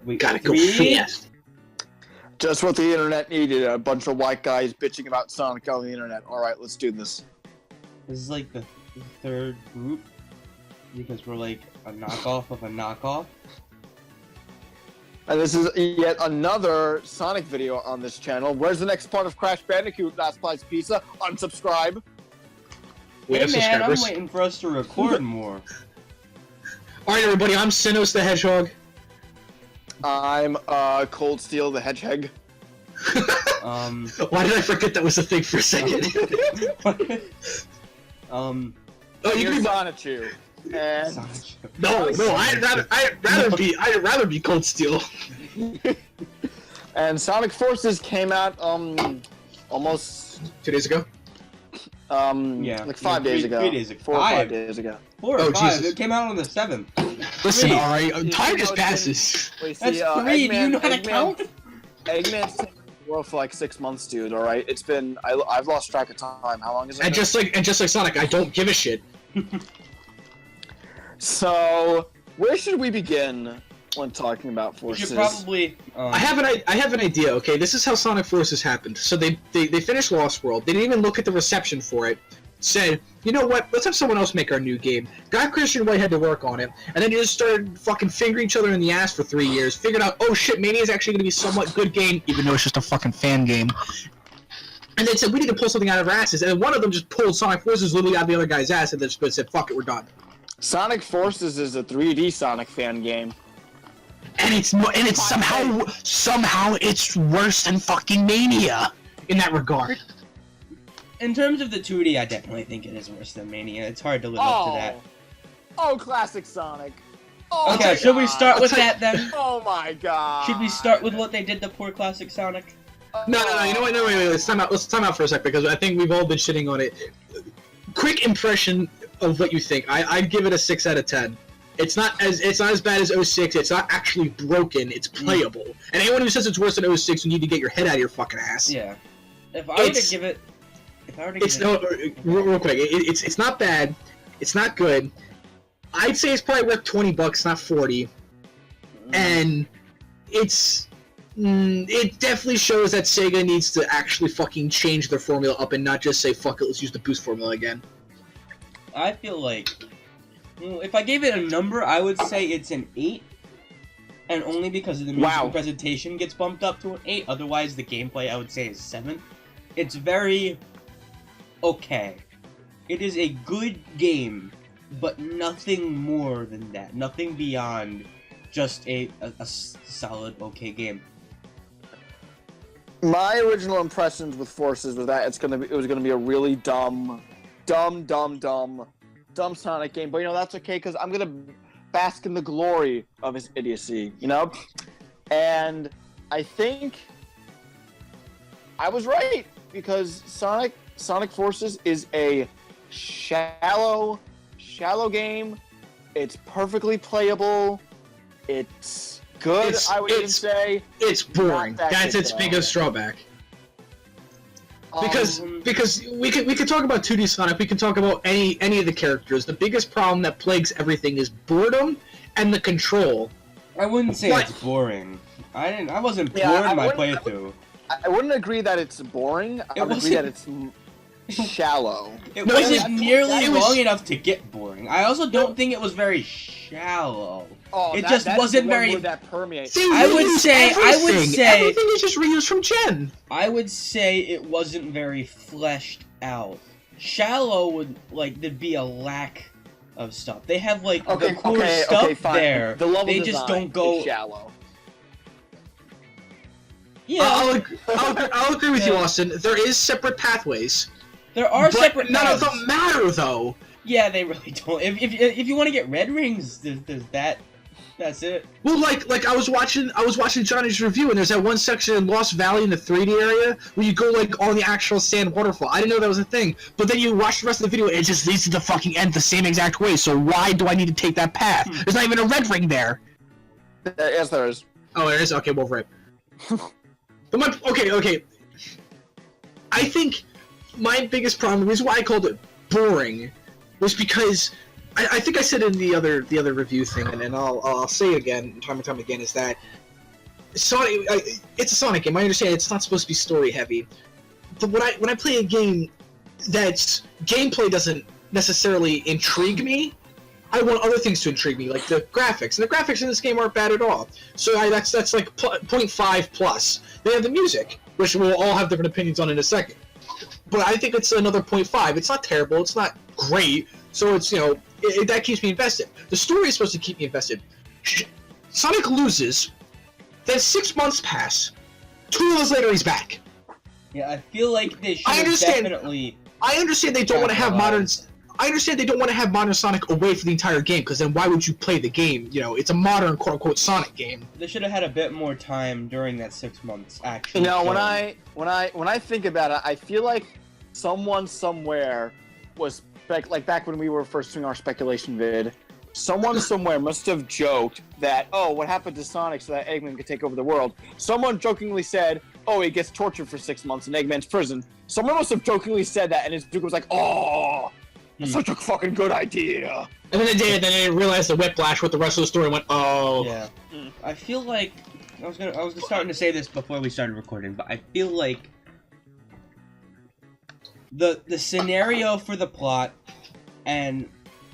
We Gotta go fast. Just what the internet needed, a bunch of white guys bitching about Sonic on the internet. Alright, let's do this. This is like the third group, because we're like a knockoff of a knockoff. And this is yet another Sonic video on this channel. Where's the next part of Crash Bandicoot Last Slice Pizza? Unsubscribe. Hey man, I'm waiting for us to record more. Alright everybody, I'm Sinos the Hedgehog. I'm Cold Steel the Hedgehog. Why did I forget that was a thing for a second? Oh, you can be Sonichu. And no, I'd rather be Cold Steel. And Sonic Forces came out almost 2 days ago. Yeah, like 5 days ago. 3 days ago. 4 or 5 days ago. 4 or Oh, 5. Jesus. It came out on the 7th. Listen, 3. alright, time just passes. Wait, see, That's 3. Do you know how to count? Eggman's taken the world for like 6 months, dude. All right, it's been I've lost track of time. How long is it? And just like Sonic, I don't give a shit. So, where should we begin when talking about We Forces? should probably. I have an idea. Okay, this is how Sonic Forces happened. So they finished Lost World. They didn't even look at the reception for it. Said, you know what? Let's have someone else make our new game. Got Christian Whitehead to work on it, and then you just started fucking fingering each other in the ass for 3 years. Figured out, oh shit, Mania is actually going to be a somewhat good game, even though it's just a fucking fan game. And they said we need to pull something out of our asses, and then one of them just pulled Sonic Forces literally out of the other guy's ass, and then just said, "Fuck it, we're done." Sonic Forces is a 3D Sonic fan game. And it's somehow it's worse than fucking Mania in that regard. In terms of the 2D, I definitely think it is worse than Mania. It's hard to live up to that. Oh, classic Sonic. Oh Okay, should we start with that then? Oh my god. Should we start with what they did to poor classic Sonic? No, you know what? No, wait. Let's time out for a sec because I think we've all been shitting on it. Quick impression of what you think. I'd give it a 6 out of 10. It's not as bad as 06. It's not actually broken. It's playable. And anyone who says it's worse than 06, you need to get your head out of your fucking ass. Yeah. If I were to give it, real quick. It's not bad. It's not good. I'd say it's probably worth $20, not 40. And it definitely shows that Sega needs to actually fucking change their formula up and not just say, fuck it, let's use the boost formula again. I feel like, if I gave it a number, I would say it's an 8. And only because of the musical presentation gets bumped up to an 8. Otherwise, the gameplay, I would say, is 7. It's very okay. It is a good game, but nothing more than that. Nothing beyond just a solid, okay game. My original impressions with Forces was that it was gonna be a really dumb Sonic game. But you know that's okay because I'm gonna bask in the glory of his idiocy. You know, and I think I was right because Sonic Forces is a shallow game. It's perfectly playable. It's good. I would even say it's boring. That's its biggest drawback. Because we could talk about 2D Sonic. We can talk about any of the characters. The biggest problem that plagues everything is boredom and the control. I wouldn't say it's boring. I wasn't bored in my playthrough. I wouldn't agree that it's boring. I would agree that it's shallow. It wasn't nearly long enough to get boring. I also don't think it was very shallow. Oh, it just wasn't very. That permeates. I would say everything is just reused from Gen. I would say it wasn't very fleshed out. Shallow would there'd be a lack of stuff. They have the core stuff there. The level they just don't go shallow. Yeah, I'll agree with you, Austin. There is separate pathways. There are separate. None of them matter, though. Yeah, they really don't. If you want to get red rings, there's that. That's it. Well, I was watching Johnny's review, and there's that one section in Lost Valley in the 3D area where you go on the actual sand waterfall. I didn't know that was a thing, but then you watch the rest of the video, and it just leads to the fucking end the same exact way. So why do I need to take that path? There's not even a red ring there. Yes, there is. Oh, there is. Okay, well, right. But okay. I think my biggest problem, the reason why I called it boring, was because I think I said in the other review thing, and I'll say it again time and time again, is that Sonic, it's a Sonic game. I understand it's not supposed to be story heavy, but when I play a game that's gameplay doesn't necessarily intrigue me, I want other things to intrigue me, like the graphics. And the graphics in this game aren't bad at all. So that's like 0.5 plus. They have the music, which we'll all have different opinions on in a second. But I think it's another 0.5. It's not terrible. It's not great. So it's, that keeps me invested. The story is supposed to keep me invested. Sonic loses. Then 6 months pass. 2 years later, he's back. Yeah, I feel like they should have definitely... I understand they don't want to have modern... I understand they don't want to have modern Sonic away for the entire game, because then why would you play the game? It's a modern, quote-unquote, Sonic game. They should have had a bit more time during that 6 months, actually. When I think about it, I feel like someone somewhere was, back when we were first doing our speculation vid, someone somewhere must have joked that, oh, what happened to Sonic so that Eggman could take over the world? Someone jokingly said, oh, he gets tortured for 6 months in Eggman's prison. Someone must have jokingly said that, and his dude was like, oh... That's such a fucking good idea. And then they didn't realize the whiplash with the rest of the story and went, oh. Yeah. I feel like I was starting to say this before we started recording, but I feel like the scenario for the plot and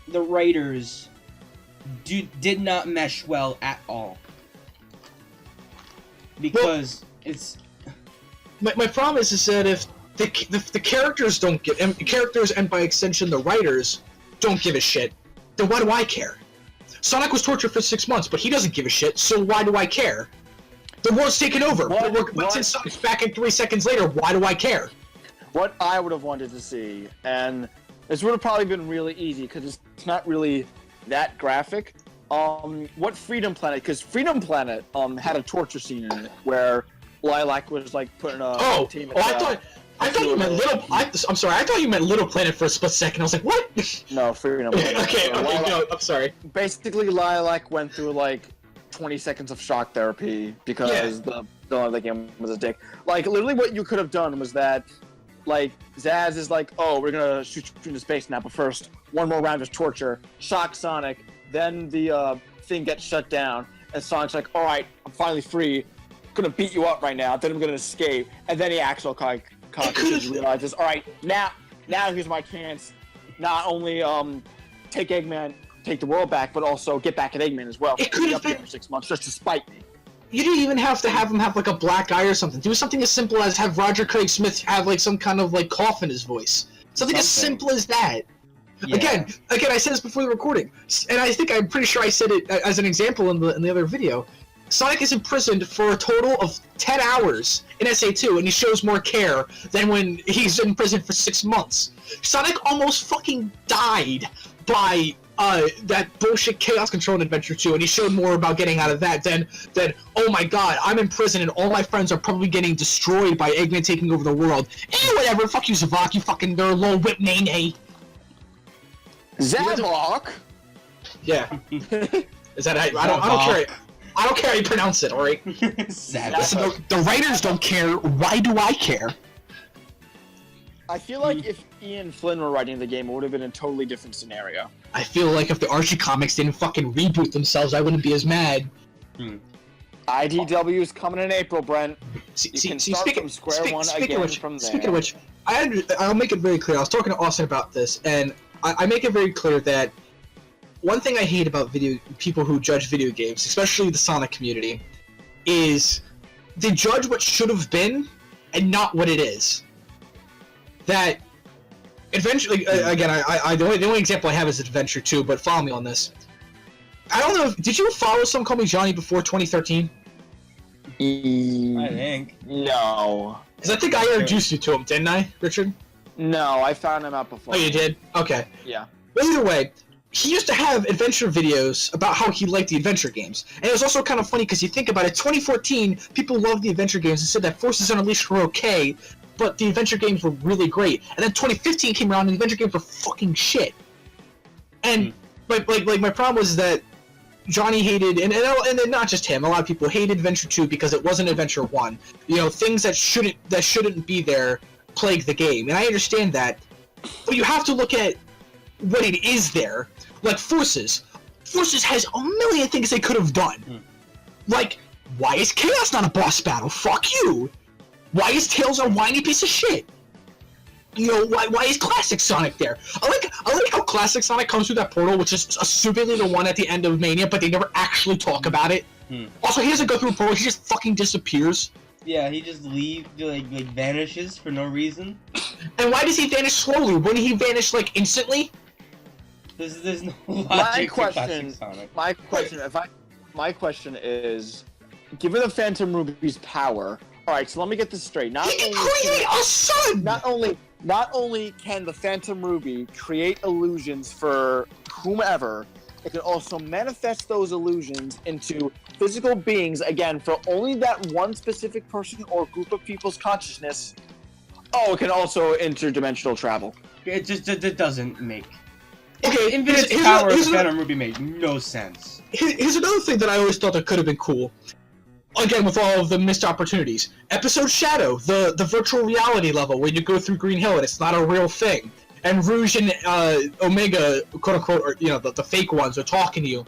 the writers did not mesh well at all. Because it's my problem is that if the characters don't get, and characters and by extension the writers don't give a shit, then why do I care? Sonic was tortured for 6 months, but he doesn't give a shit, so why do I care? The world's taken over. Since Sonic's back in 3 seconds later, why do I care? What I would have wanted to see, and this would have probably been really easy because it's not really that graphic. What Freedom Planet? Because Freedom Planet had a torture scene in it where Lilac was like putting a team. I thought you meant Little. I'm sorry. I thought you meant Little Planet for a split second. I was like, what? No, Freedom Planet. okay. No, I'm sorry. Basically, Lilac went through like 20 seconds of shock therapy because the villain of the game was a dick. Like, literally, what you could have done was that, like, Zaz is like, oh, we're gonna shoot you into space now, but first, one more round of torture. Shock Sonic. Then the thing gets shut down, and Sonic's like, all right, I'm finally free. I'm gonna beat you up right now. Then I'm gonna escape, and then he actually realizes, all right, now here's my chance. Not only take Eggman, take the world back, but also get back at Eggman as well. It could have been for 6 months just to spite me. You didn't even have to have him have like a black eye or something. Do something as simple as have Roger Craig Smith have like some kind of like cough in his voice. Something as simple as that. Yeah. Again, I said this before the recording, and I'm pretty sure I said it as an example in the other video. Sonic is imprisoned for a total of 10 hours in SA2, and he shows more care than when he's in prison for 6 months. Sonic almost fucking died by that bullshit Chaos Control in Adventure 2, and he showed more about getting out of that than oh my god, I'm in prison and all my friends are probably getting destroyed by Eggman taking over the world. Whatever, fuck you, Zavok, you fucking nerd, little whip nay. Zavok? Yeah. Is that I don't care. I don't care how you pronounce it, alright? Listen, the writers don't care, why do I care? I feel like if Ian Flynn were writing the game, it would have been a totally different scenario. I feel like if the Archie comics didn't fucking reboot themselves, I wouldn't be as mad. IDW is coming in April, Brent. Speaking of which, I'll make it very clear. I was talking to Austin about this, and I make it very clear that one thing I hate about people who judge video games, especially the Sonic community, is they judge what should have been and not what it is. That eventually, again, the only example I have is Adventure 2, but follow me on this. I don't know, did you follow Some Call Me Johnny before 2013? I think. No. Because I think I introduced you to him, didn't I, Richard? No, I found him out before. Oh, you did? Okay. Yeah. Well, either way, he used to have adventure videos about how he liked the adventure games. And it was also kind of funny because you think about it, 2014, people loved the adventure games and said that Forces Unleashed were okay, but the adventure games were really great. And then 2015 came around and the adventure games were fucking shit. And my problem was that Johnny hated, and not just him, a lot of people hated Adventure 2 because it wasn't Adventure 1. You know, things that shouldn't be there plague the game. And I understand that. But you have to look at what it is there. Like Forces. Forces has a million things they could have done. Like, Why is Chaos not a boss battle? Fuck you! Why is Tails a whiny piece of shit? You know, why is Classic Sonic there? I like how Classic Sonic comes through that portal, which is assumedly the one at the end of Mania, but they never actually talk about it. Also, he doesn't go through a portal, he just fucking disappears. Yeah, he just like vanishes for no reason. And why does he vanish slowly? Wouldn't he vanish, like, instantly? There's no logic to Classic Sonic. My question is, given the Phantom Ruby's power, alright, so let me get this straight. He can create a sun! Not only can the Phantom Ruby create illusions for whomever, it can also manifest those illusions into physical beings, again, for only that one specific person or group of people's consciousness. Oh, it can also interdimensional travel. It doesn't make... Okay, Infinite's power of Phantom Ruby made no sense. Here's another thing that I always thought that could have been cool. Again, with all of the missed opportunities. Episode Shadow, the virtual reality level where you go through Green Hill and it's not a real thing. And Rouge and Omega, quote unquote, or, you know, the fake ones are talking to you.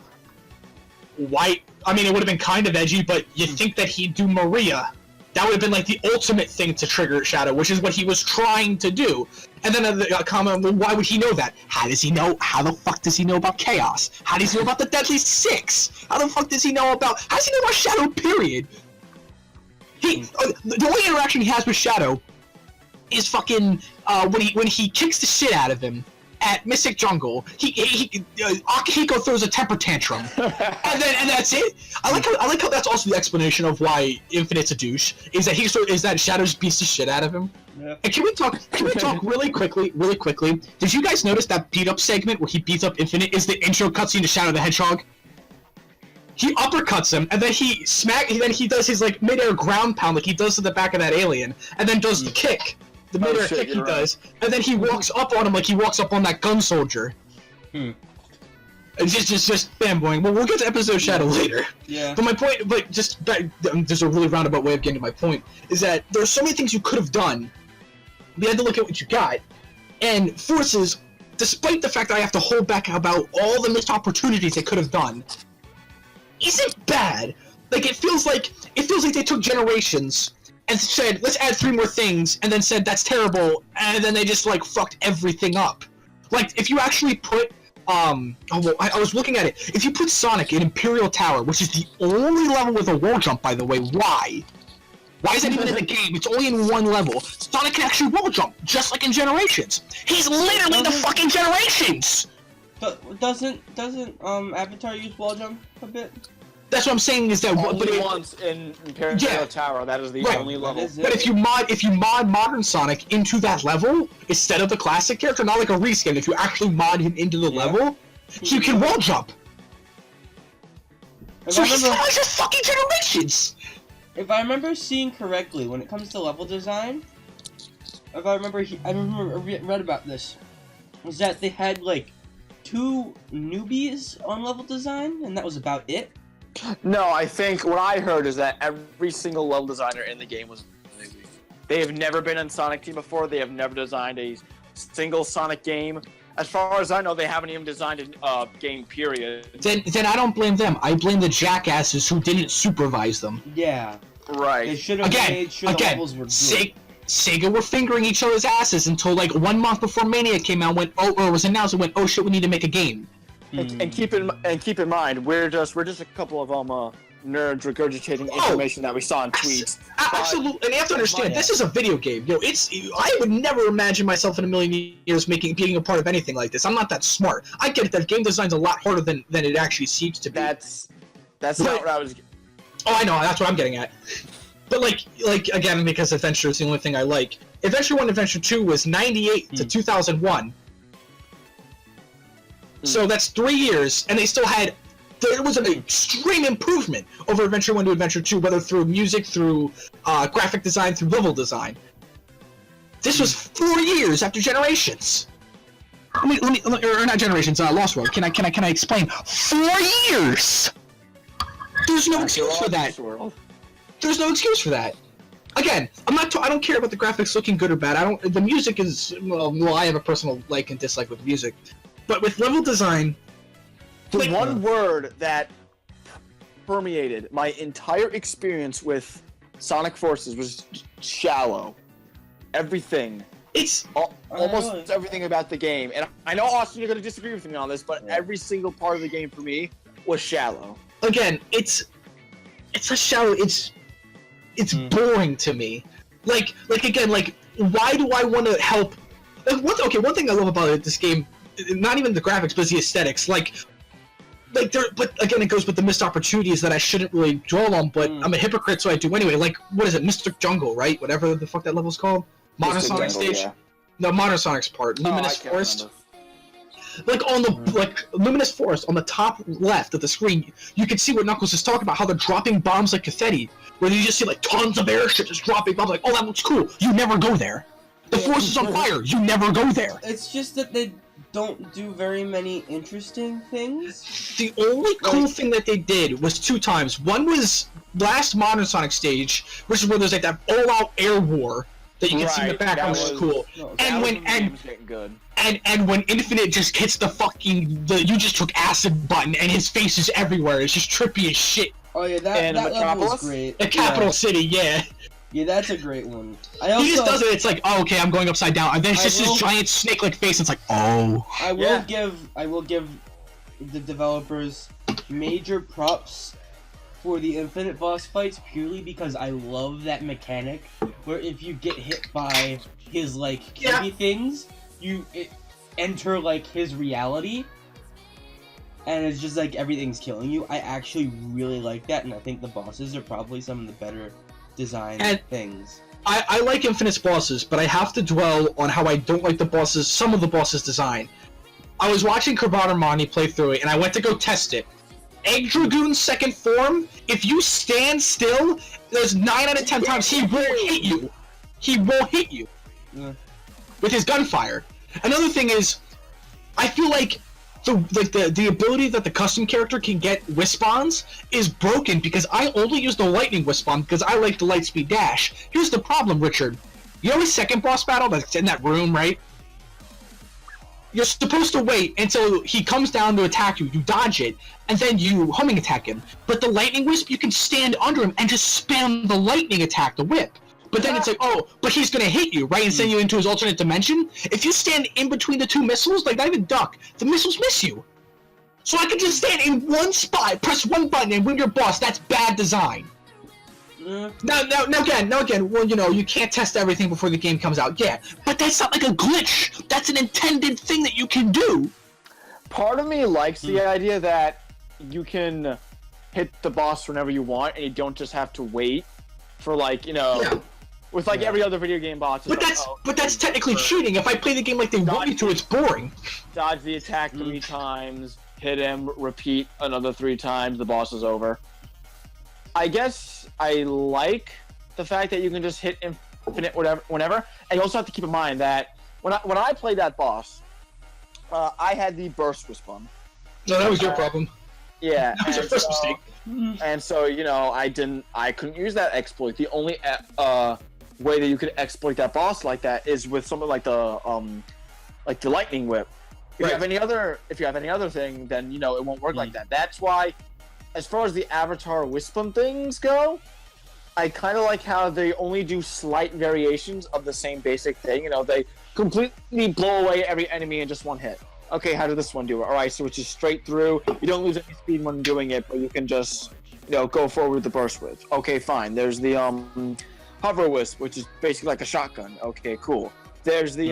Why? I mean, it would have been kind of edgy, but you think that he'd do Maria. That would have been like the ultimate thing to trigger Shadow, which is what he was trying to do. And then a comment, well, why would he know that? How does he know? How the fuck does he know about Chaos? How does he know about the Deadly Six? How the fuck does he know about? How does he know about Shadow? Period. The only interaction he has with Shadow is fucking when he kicks the shit out of him at Mystic Jungle. Akihiko throws a temper tantrum, and that's it. I like how that's also the explanation of why Infinite's a douche. Is that Shadow's beats the shit out of him. Yeah. And can we talk really quickly? Did you guys notice that beat up segment where he beats up Infinite is the intro cutscene to Shadow the Hedgehog? He uppercuts him, and then he does his like midair ground pound like he does to the back of that alien, and then does the kick. The midair kick he does, and then he walks up on him like he walks up on that gun soldier. And just fanboying. Well, we'll get to episode Shadow later. Yeah. But my point, there's a really roundabout way of getting to my point, is that there's so many things you could have done. We had to look at what you got, and Forces, despite the fact that I have to hold back about all the missed opportunities they could have done, isn't bad. Like it feels like they took Generations and said, let's add 3 more things, and then said, that's terrible, and then they just, like, fucked everything up. Like, if you actually put, I was looking at it. If you put Sonic in Imperial Tower, which is the only level with a wall jump, by the way, why? Why is that even in the game? It's only in one level. Sonic can actually wall jump, just like in Generations. He's literally the fucking Generations! Doesn't Avatar use wall jump a bit? That's what I'm saying is that only once in Imperial Tower. That is the only level. But if you mod modern Sonic into that level instead of the classic character, not like a reskin, if you actually mod him into the level, you can wall jump. So he's just fucking Generations. If I remember seeing correctly, when it comes to level design, if I remember, read about this, was that they had like 2 newbies on level design, and that was about it. No, I think what I heard is that every single level designer in the game was a newbie. They have never been in Sonic Team before. They have never designed a single Sonic game. As far as I know, they haven't even designed a game, period. Then I don't blame them. I blame the jackasses who didn't supervise them. Yeah. Right. They should have made sure the levels were good. Sega were fingering each other's asses until like 1 month before Mania came out, was announced, and went, oh shit, we need to make a game. And keep in mind, we're just a couple of nerds regurgitating information that we saw in tweets. Absolutely, and you have to understand, this is a video game. I would never imagine myself in a million years being a part of anything like this. I'm not that smart. I get it that game design's a lot harder than it actually seems to be. That's not what I was. Oh, I know. That's what I'm getting at. But like again, because Adventure is the only thing I like. Adventure 1 and Adventure 2 was 98 to 2001. So that's 3 years, and they still had. There was an extreme improvement over Adventure 1 to Adventure 2, whether through music, through graphic design, through level design. This was 4 years after Generations. Or not Generations, Lost World. Can I explain? 4 years. There's no excuse for that. There's no excuse for that. Again, I don't care about the graphics looking good or bad. The music is well. I have a personal like and dislike with music. But with level design, the one word that permeated my entire experience with Sonic Forces was shallow. Everything. It's almost everything about the game. And I know, Austin, you're going to disagree with me on this, but every single part of the game for me was shallow. Again, it's a shallow. It's boring to me. Like again, like why do I want to help? One thing I love about this game, not even the graphics, but the aesthetics. Like there, but again, it goes with the missed opportunities that I shouldn't really dwell on. But I'm a hypocrite, so I do anyway. Like, what is it, Mr. Jungle, right? Whatever the fuck that level's called. Modern Sonic stage. Yeah. No, Modern Sonic's part. Luminous Forest. Like on the Luminous Forest on the top left of the screen, you can see what Knuckles is talking about. How they're dropping bombs like confetti, where you just see like tons of airships just dropping bombs. Like, oh, that looks cool. You never go there. The forest is on fire. You never go there. It's just that they don't do very many interesting things. The only cool thing that they did was 2 times. One was last Modern Sonic stage, which is where there's like that all-out air war that you can see in the background, which is cool. And when Infinite just hits the you just took acid button and his face is everywhere. It's just trippy as shit. Oh yeah, that level was great. The capital city, yeah. Yeah, that's a great one. He just does it. It's like, oh, okay, I'm going upside down, and then it's just this giant snake-like face. It's like, oh. I will give the developers major props for the infinite boss fights purely because I love that mechanic where if you get hit by his like cubey things, you enter like his reality, and it's just like everything's killing you. I actually really like that, and I think the bosses are probably some of the better design things. I like Infinite's bosses, but I have to dwell on how I don't like some of the bosses' design. I was watching Carbotter Monty play through it, and I went to go test it. Egg Dragoon's second form, if you stand still, there's 9 out of 10 times he won't hit you. He won't hit you. Yeah. With his gunfire. Another thing is, I feel like the ability that the custom character can get Wisp-ons is broken because I only use the lightning Wisp-on because I like the Lightspeed Dash. Here's the problem, Richard. You know his second boss battle that's in that room, right? You're supposed to wait until he comes down to attack you, you dodge it, and then you homing attack him. But the lightning wisp, you can stand under him and just spam the lightning attack, the whip. But then it's like, oh, but he's gonna hit you, right, and send you into his alternate dimension? If you stand in between the 2 missiles, like not even duck, the missiles miss you. So I can just stand in one spot, press one button, and win your boss. That's bad design. Now again, well, you know, you can't test everything before the game comes out, yeah. But that's not like a glitch. That's an intended thing that you can do. Part of me likes the idea that you can hit the boss whenever you want, and you don't just have to wait for, like, you know, with like every other video game boss. But like, that's technically cheating. If I play the game like they want me to, it's boring. Dodge the attack 3 times, hit him, repeat another 3 times, the boss is over. I guess I like the fact that you can just hit infinite whenever. And you also have to keep in mind that when I played that boss, I had the burst Wisp-on. No, that was your problem. Yeah. That was your first mistake. And so, you know, I couldn't use that exploit. The only way that you could exploit that boss like that is with something like the lightning whip. If you have any other thing, then, you know, it won't work like that. That's why, as far as the Avatar Wisp-on things go, I kind of like how they only do slight variations of the same basic thing. You know, they completely blow away every enemy in just one hit. Okay, how did this one do it? All right, so it's just straight through. You don't lose any speed when doing it, but you can just, you know, go forward with the burst wisp. Okay, fine. There's the hover wisp, which is basically like a shotgun. Okay, cool. There's the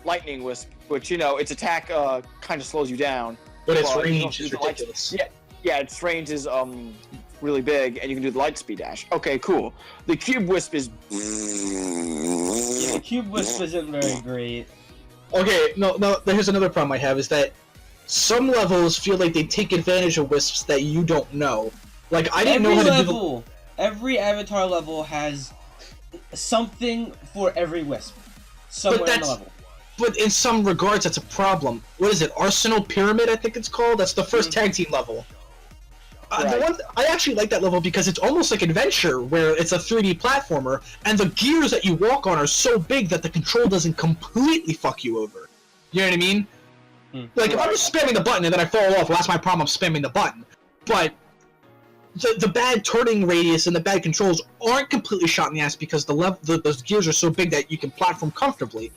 lightning wisp, which, you know, its attack kind of slows you down. But its range is ridiculous. Yeah, its range is really big, and you can do the light speed dash. Okay, cool. The cube wisp is. Yeah, cube wisp isn't very great. Okay, no. Here's another problem I have is that some levels feel like they take advantage of wisps that you don't know. Like I didn't know how to do. Every Avatar level has something for every wisp somewhere in the level. But in some regards, that's a problem. What is it? Arsenal Pyramid, I think it's called? That's the first tag team level. I actually like that level because it's almost like Adventure, where it's a 3D platformer, and the gears that you walk on are so big that the control doesn't completely fuck you over. You know what I mean? Like, if I'm just spamming the button and then I fall off, well, that's my problem, I'm spamming the button. but the bad turning radius and the bad controls aren't completely shot in the ass because those gears are so big that you can platform comfortably.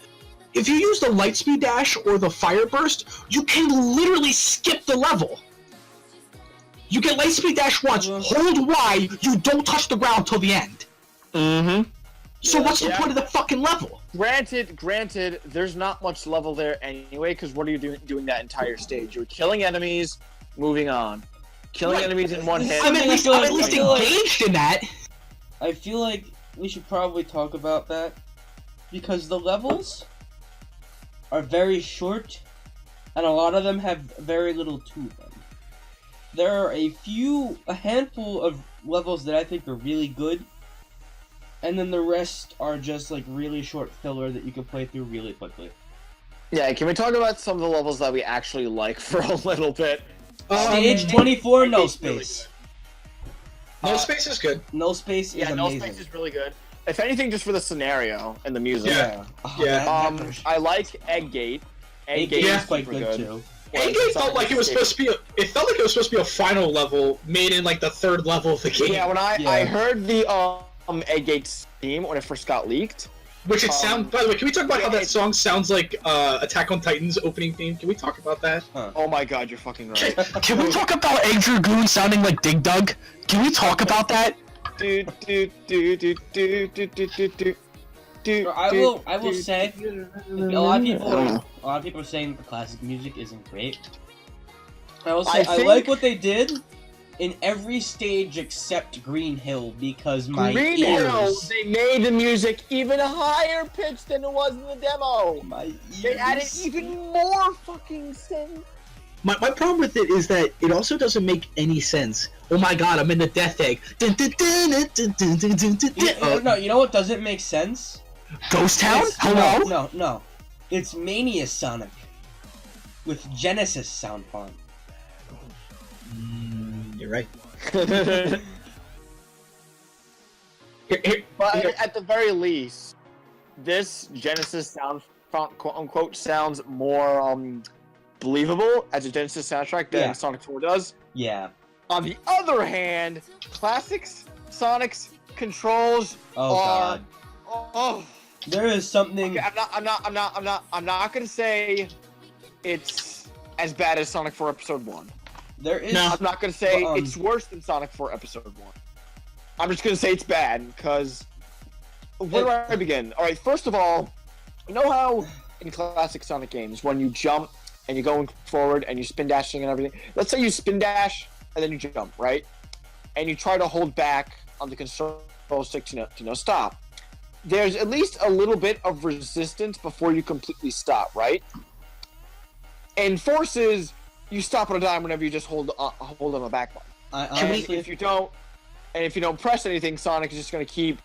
If you use the lightspeed dash or the fire burst, you can literally skip the level. You get lightspeed dash once, hold Y, you don't touch the ground till the end. Mm-hmm. So what's the point of the fucking level? Granted, there's not much level there anyway, because what are you doing that entire stage? You're killing enemies, moving on. Killing enemies in one hit. I'm at least engaged in that. I feel like we should probably talk about that, because the levels are very short, and a lot of them have very little to them. There are a handful of levels that I think are really good, and then the rest are just like really short filler that you can play through really quickly. Yeah, can we talk about some of the levels that we actually like for a little bit? Stage 24, No Space. Really No Space is good. No Space is amazing. No Space is really good. If anything, just for the scenario and the music. Yeah. I like Egggate. Egggate is quite good too. Egggate felt like it was supposed to be. It felt like it was supposed to be a final level made in like the third level of the game. Yeah, when I heard the Eggate theme when it first got leaked. Which it sounds. By the way, can we talk about how that song sounds like Attack on Titan's opening theme? Can we talk about that? Oh my god, you're fucking right. Can we talk about Egg Dragoon sounding like Dig Dug? Can we talk about that? I will say, a lot of people are saying the classic music isn't great. I will say, I like what they did in every stage except Green Hill, because my Green Hill, they made the music even higher pitched than it was in the demo. My ears. They added even more fucking synth. My problem with it is that it also doesn't make any sense. Oh my god, I'm in the Death Egg. No, you know what doesn't make sense? Ghost Town? Hello? No. It's Mania Sonic with Genesis sound font. You're right. But at the very least, this Genesis sound font, quote unquote, sounds more believable as a Genesis soundtrack than Sonic 4 does. Yeah. On the other hand, classics Sonic's controls are. God. Oh. There is something. Okay, I'm not gonna say it's as bad as Sonic 4 Episode 1. There is. I'm not gonna say it's worse than Sonic 4 Episode 1. I'm just gonna say it's bad because. Where do I begin? All right, first of all, you know how in classic Sonic games when you jump and you're going forward and you spin dashing and everything. Let's say you spin dash and then you jump, right? And you try to hold back on the control stick to stop. There's at least a little bit of resistance before you completely stop, right? And Forces, you stop on a dime whenever you just hold on the back button. Honestly, if you don't press anything, Sonic is just going to keep,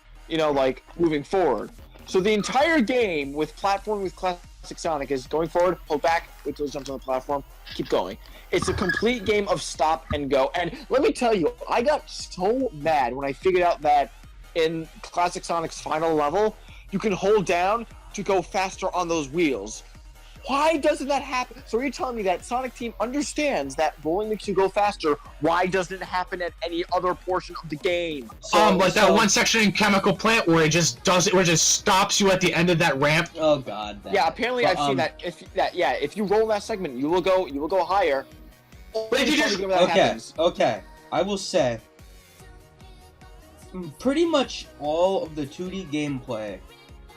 moving forward. So the entire game with platforming with classic Sonic is going forward, hold back, wait till it jumps on the platform, keep going. It's a complete game of stop and go. And let me tell you, I got so mad when I figured out that in classic Sonic's final level, you can hold down to go faster on those wheels. Why doesn't that happen? So you're telling me that Sonic Team understands that rolling makes you go faster. Why doesn't it happen at any other portion of the game? That one section in Chemical Plant where it just stops you at the end of that ramp. Oh god. Yeah, apparently I've seen that. If you roll that segment, you will go higher. But if you just okay, I will say, pretty much all of the 2D gameplay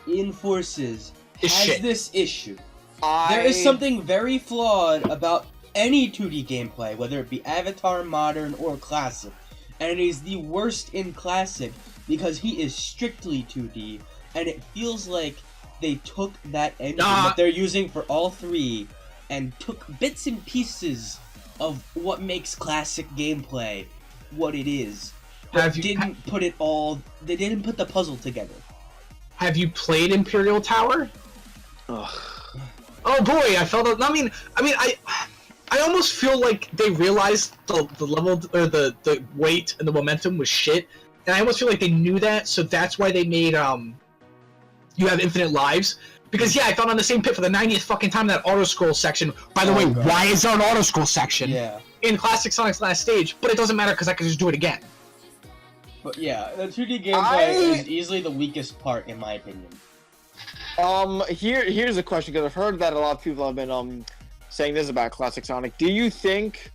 in Forces has this issue. There is something very flawed about any 2D gameplay, whether it be Avatar, Modern, or Classic. And it is the worst in Classic because he is strictly 2D, and it feels like they took that engine that they're using for all three and took bits and pieces of what makes Classic gameplay what it is. But they didn't put the puzzle together. Have you played Imperial Tower? Ugh. Oh boy, I felt. I almost feel like they realized the level or the weight and the momentum was shit, and I almost feel like they knew that, so that's why they made you have infinite lives. Because I fell on the same pit for the 90th fucking time in that auto scroll section. By the way, why is there an auto scroll section? Yeah. in Classic Sonic's last stage, but it doesn't matter because I can just do it again. But yeah, the 2D gameplay is easily the weakest part, in my opinion. Here's a question, because I've heard that a lot of people have been saying this about Classic Sonic. Do you think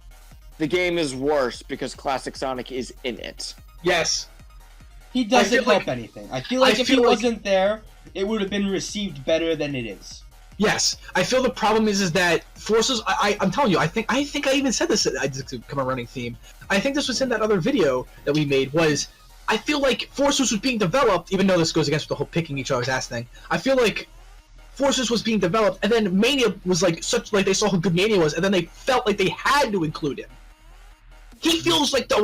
the game is worse because Classic Sonic is in it? Yes. He doesn't help anything. I feel like if he wasn't there, it would have been received better than it is. Yes, I feel the problem is that Forces. I'm telling you, I think I even said this. I just become a running theme. I think this was in that other video that we made. I feel like Forces was being developed, even though this goes against the whole picking each other's ass thing. I feel like Forces was being developed, and then Mania was like they saw how good Mania was, and then they felt like they had to include him. He feels like I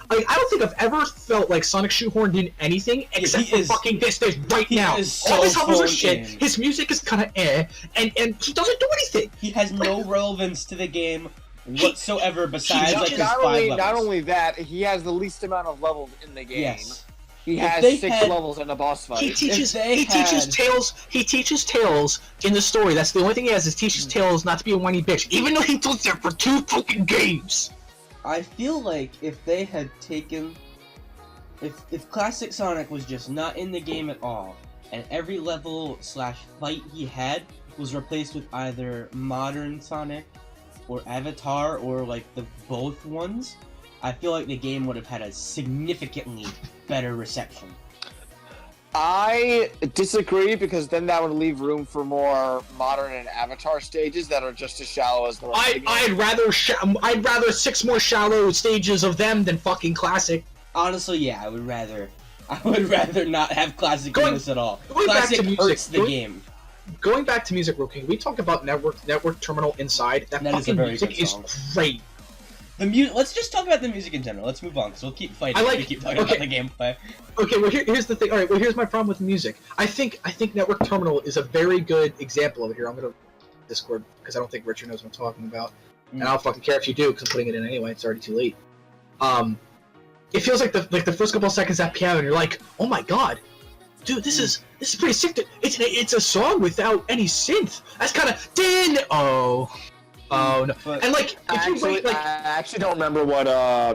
don't think I've ever felt like Sonic shoehorned in anything except for fucking this right now. All his levels are shit. His music is kind of and he doesn't do anything. He has no relevance to the game whatsoever besides like his five levels. Not only that, he has the least amount of levels in the game. Yes. He has 6 levels in a boss fight. He teaches Tails in the story. That's the only thing he has is teaches Tails not to be a whiny bitch, even though he does that for 2 fucking games. I feel like if they had taken... If Classic Sonic was just not in the game at all, and every level / fight he had was replaced with either Modern Sonic, or Avatar, or like the both ones, I feel like the game would have had a significantly better reception. I disagree, because then that would leave room for more Modern and Avatar stages that are just as shallow as the rest of the game. I'd rather 6 more shallow stages of them than fucking Classic. Honestly, yeah, I would rather not have Classic in this at all. Classic hurts the game. Going back to music real quick, we talk about Network Terminal Inside. That fucking music is great. Let's just talk about the music in general. Let's move on, because we'll keep fighting if we keep talking about the gameplay. Okay, well here's the thing. Alright, well here's my problem with the music. I think Network Terminal is a very good example of it here. I'm gonna Discord, because I don't think Richard knows what I'm talking about. And I don't fucking care if you do, because I'm putting it in anyway, it's already too late. It feels like the first couple of seconds at piano, and you're like, oh my god, dude, this is pretty sick. It's a song without any synth. That's kind of Oh no! But and like, if you wait, like, I actually don't remember what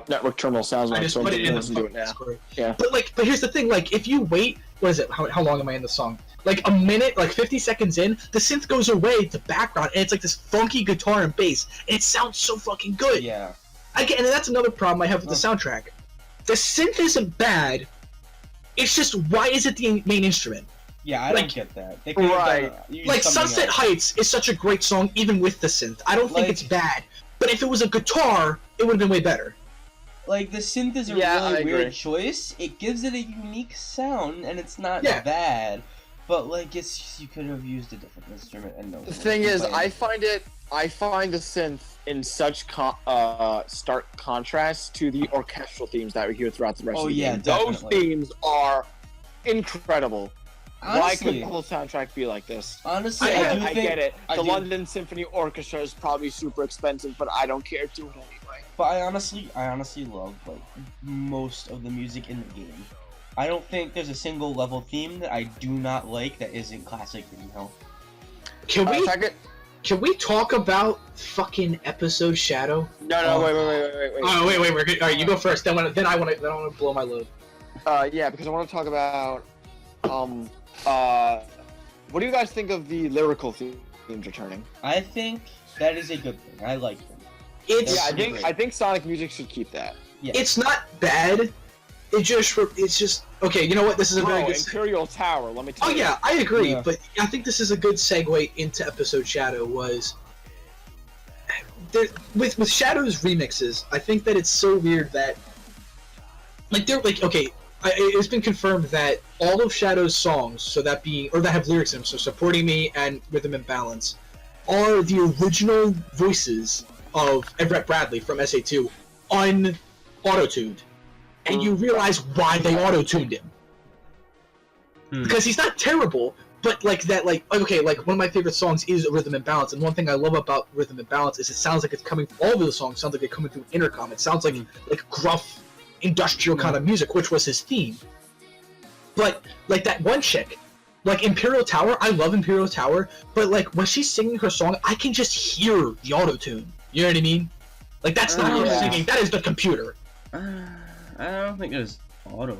Network Terminal sounds like. I just so put it in the listen to it now. Discord. Yeah. But here's the thing. Like, if you wait, what is it? How long am I in the song? Like a minute, like 50 seconds in, the synth goes away to background, and it's like this funky guitar and bass, and it sounds so fucking good. yeah. Again, and that's another problem I have with the soundtrack. The synth isn't bad. It's just, why is it the main instrument? Yeah, I don't get that. They could have like Sunset Heights is such a great song even with the synth. I don't think it's bad, but if it was a guitar, it would have been way better. Like, the synth is a really weird choice. It gives it a unique sound, and it's not bad. But like, you could have used a different instrument and no. The thing is, I find the synth in such stark contrast to the orchestral themes that we hear throughout the rest of the game. Those themes are incredible. Honestly, why could the whole soundtrack be like this? Honestly, I get it. The London Symphony Orchestra is probably super expensive, but I don't care to it anyway. But I honestly love like most of the music in the game. I don't think there's a single level theme that I do not like that isn't classic Green Hill. Can we talk about fucking episode Shadow? No, wait. Oh, wait, we're good. All right, you go first. Then I want to blow my load. Yeah, because I want to talk about what do you guys think of the lyrical themes returning? I think that is a good thing. I like them. I think Sonic music should keep that. Yeah. It's not bad. It's just okay. You know what? This is a very good Imperial Tower. Let me tell you. Oh yeah, I agree. Yeah. But I think this is a good segue into episode Shadow. With Shadow's remixes, I think that it's so weird that it's been confirmed that all of Shadow's songs, that have lyrics in them, so Supporting Me and Rhythm and Balance, are the original voices of Everett Bradley from SA2, auto-tuned. And you realize why they auto-tuned him. Because he's not terrible, but one of my favorite songs is Rhythm and Balance, and one thing I love about Rhythm and Balance is it sounds like it's coming, all of the songs sound like they're coming through intercom. It sounds like gruff, industrial kind of music, which was his theme. But like that one chick, like Imperial Tower, I love Imperial Tower, but like when she's singing her song, I can just hear the auto-tune. You know what I mean? Like, that's not him singing, that is the computer. I don't think there's auto.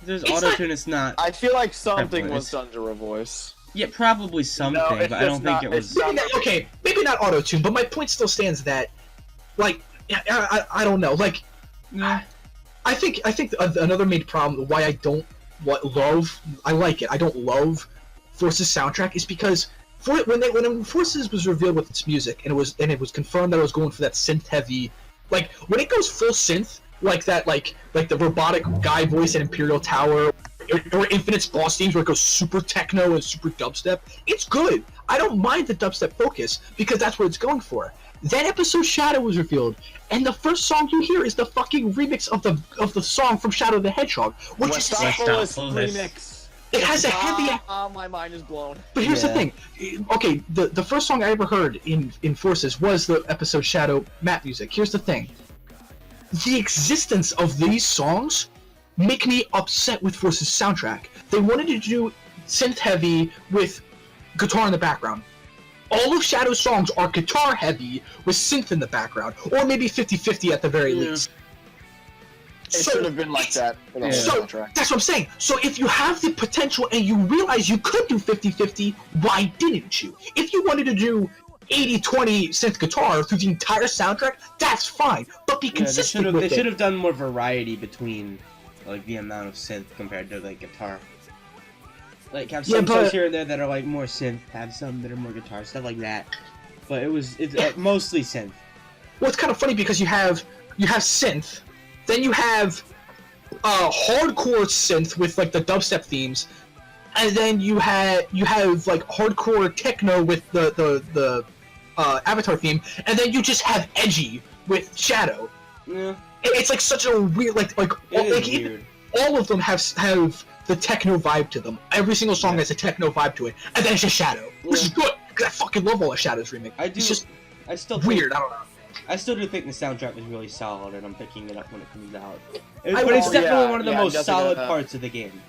If there's It's auto-tune, it's not. I feel like something Prevalent. was done to her voice. Yeah, probably something, it's but I don't just think not- it was. it's not- Okay, maybe not auto-tune, but my point still stands that, like, I don't know, like, Yeah. I think another main problem why I don't I like it. I don't love Force's soundtrack is because when Forces was revealed with its music and it was confirmed that it was going for that synth heavy, like when it goes full synth like that, like the robotic guy voice in Imperial Tower or Infinite's boss themes where it goes super techno and super dubstep, it's good. I don't mind the dubstep focus because that's what it's going for. That episode Shadow was revealed, and the first song you hear is the fucking remix of the song from Shadow the Hedgehog, which is Westopolis Westopolis. remix. it has a heavy. My mind is blown. But here's the Yeah. thing. Okay, the first song I ever heard in Forces was the episode Shadow map music. Here's the thing. The existence of these songs make me upset with Forces soundtrack. They wanted to do synth heavy with guitar in the background. All of Shadow's songs are guitar heavy with synth in the background, or maybe 50-50 at the very Yeah. least. It should have been like that for the whole So, soundtrack. that's what I'm saying. So if you have the potential and you realize you could do 50-50, why didn't you? If you wanted to do 80-20 synth guitar through the entire soundtrack, that's fine. But be Yeah, consistent they with should it. have done more variety between, like, the amount of synth compared to like guitar. Like have Yeah, some but- songs here and there that are like more synth, have some that are more guitar, stuff like that. But it's mostly synth. Well, it's kind of funny because you have synth, then you have hardcore synth with like the dubstep themes, and then you have like hardcore techno with the Avatar theme, and then you just have edgy with Shadow. Yeah, It's like such a weird like it is even weird. all of them have the techno vibe to them. Every single song has a techno vibe to it, and then it's just Shadow, which is good because I fucking love all of Shadow's remake. It's just I still weird. I don't know. I still do think the soundtrack is really solid, and I'm picking it up when it comes out. But will- it's definitely yeah, one of the yeah, most definitely solid that. parts of the game.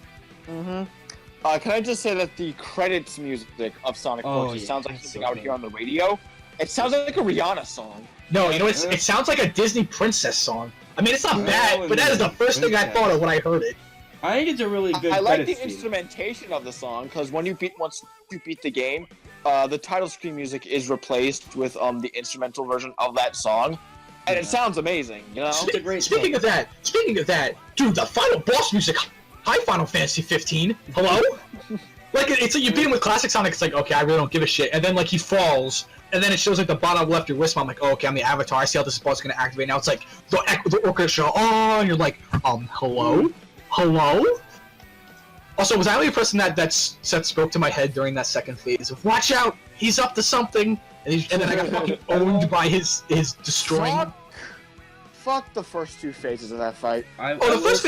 Can I just say that the credits music of Sonic Oh, Forces yeah, sounds like it's something so I would good. hear on the radio. It sounds like a Rihanna song. No, you know it sounds like a Disney princess song. I mean, it's not Well, bad, but that is the first thing I princess. thought of when I heard it. I think it's a really good I like the credits theme. instrumentation of the song because once you beat the game, the title screen music is replaced with the instrumental version of that song, and it sounds amazing. You know, It's a great Speaking song. of that, dude, the final boss music. Hi, Final Fantasy 15. Hello. Like it's like you beat him with classic Sonic. It's like okay, I really don't give a shit. And then like he falls, and then it shows like the bottom left your wrist. I'm like, oh, okay, I'm the Avatar. I see how this boss is gonna activate. Now it's like the orchestra. Oh, and you're like, hello. Also, was I only a person that spoke to my head during that second phase of watch out, he's up to something, and then I got fucking owned by his destroying. Fuck the first two phases of that fight. Oh, the first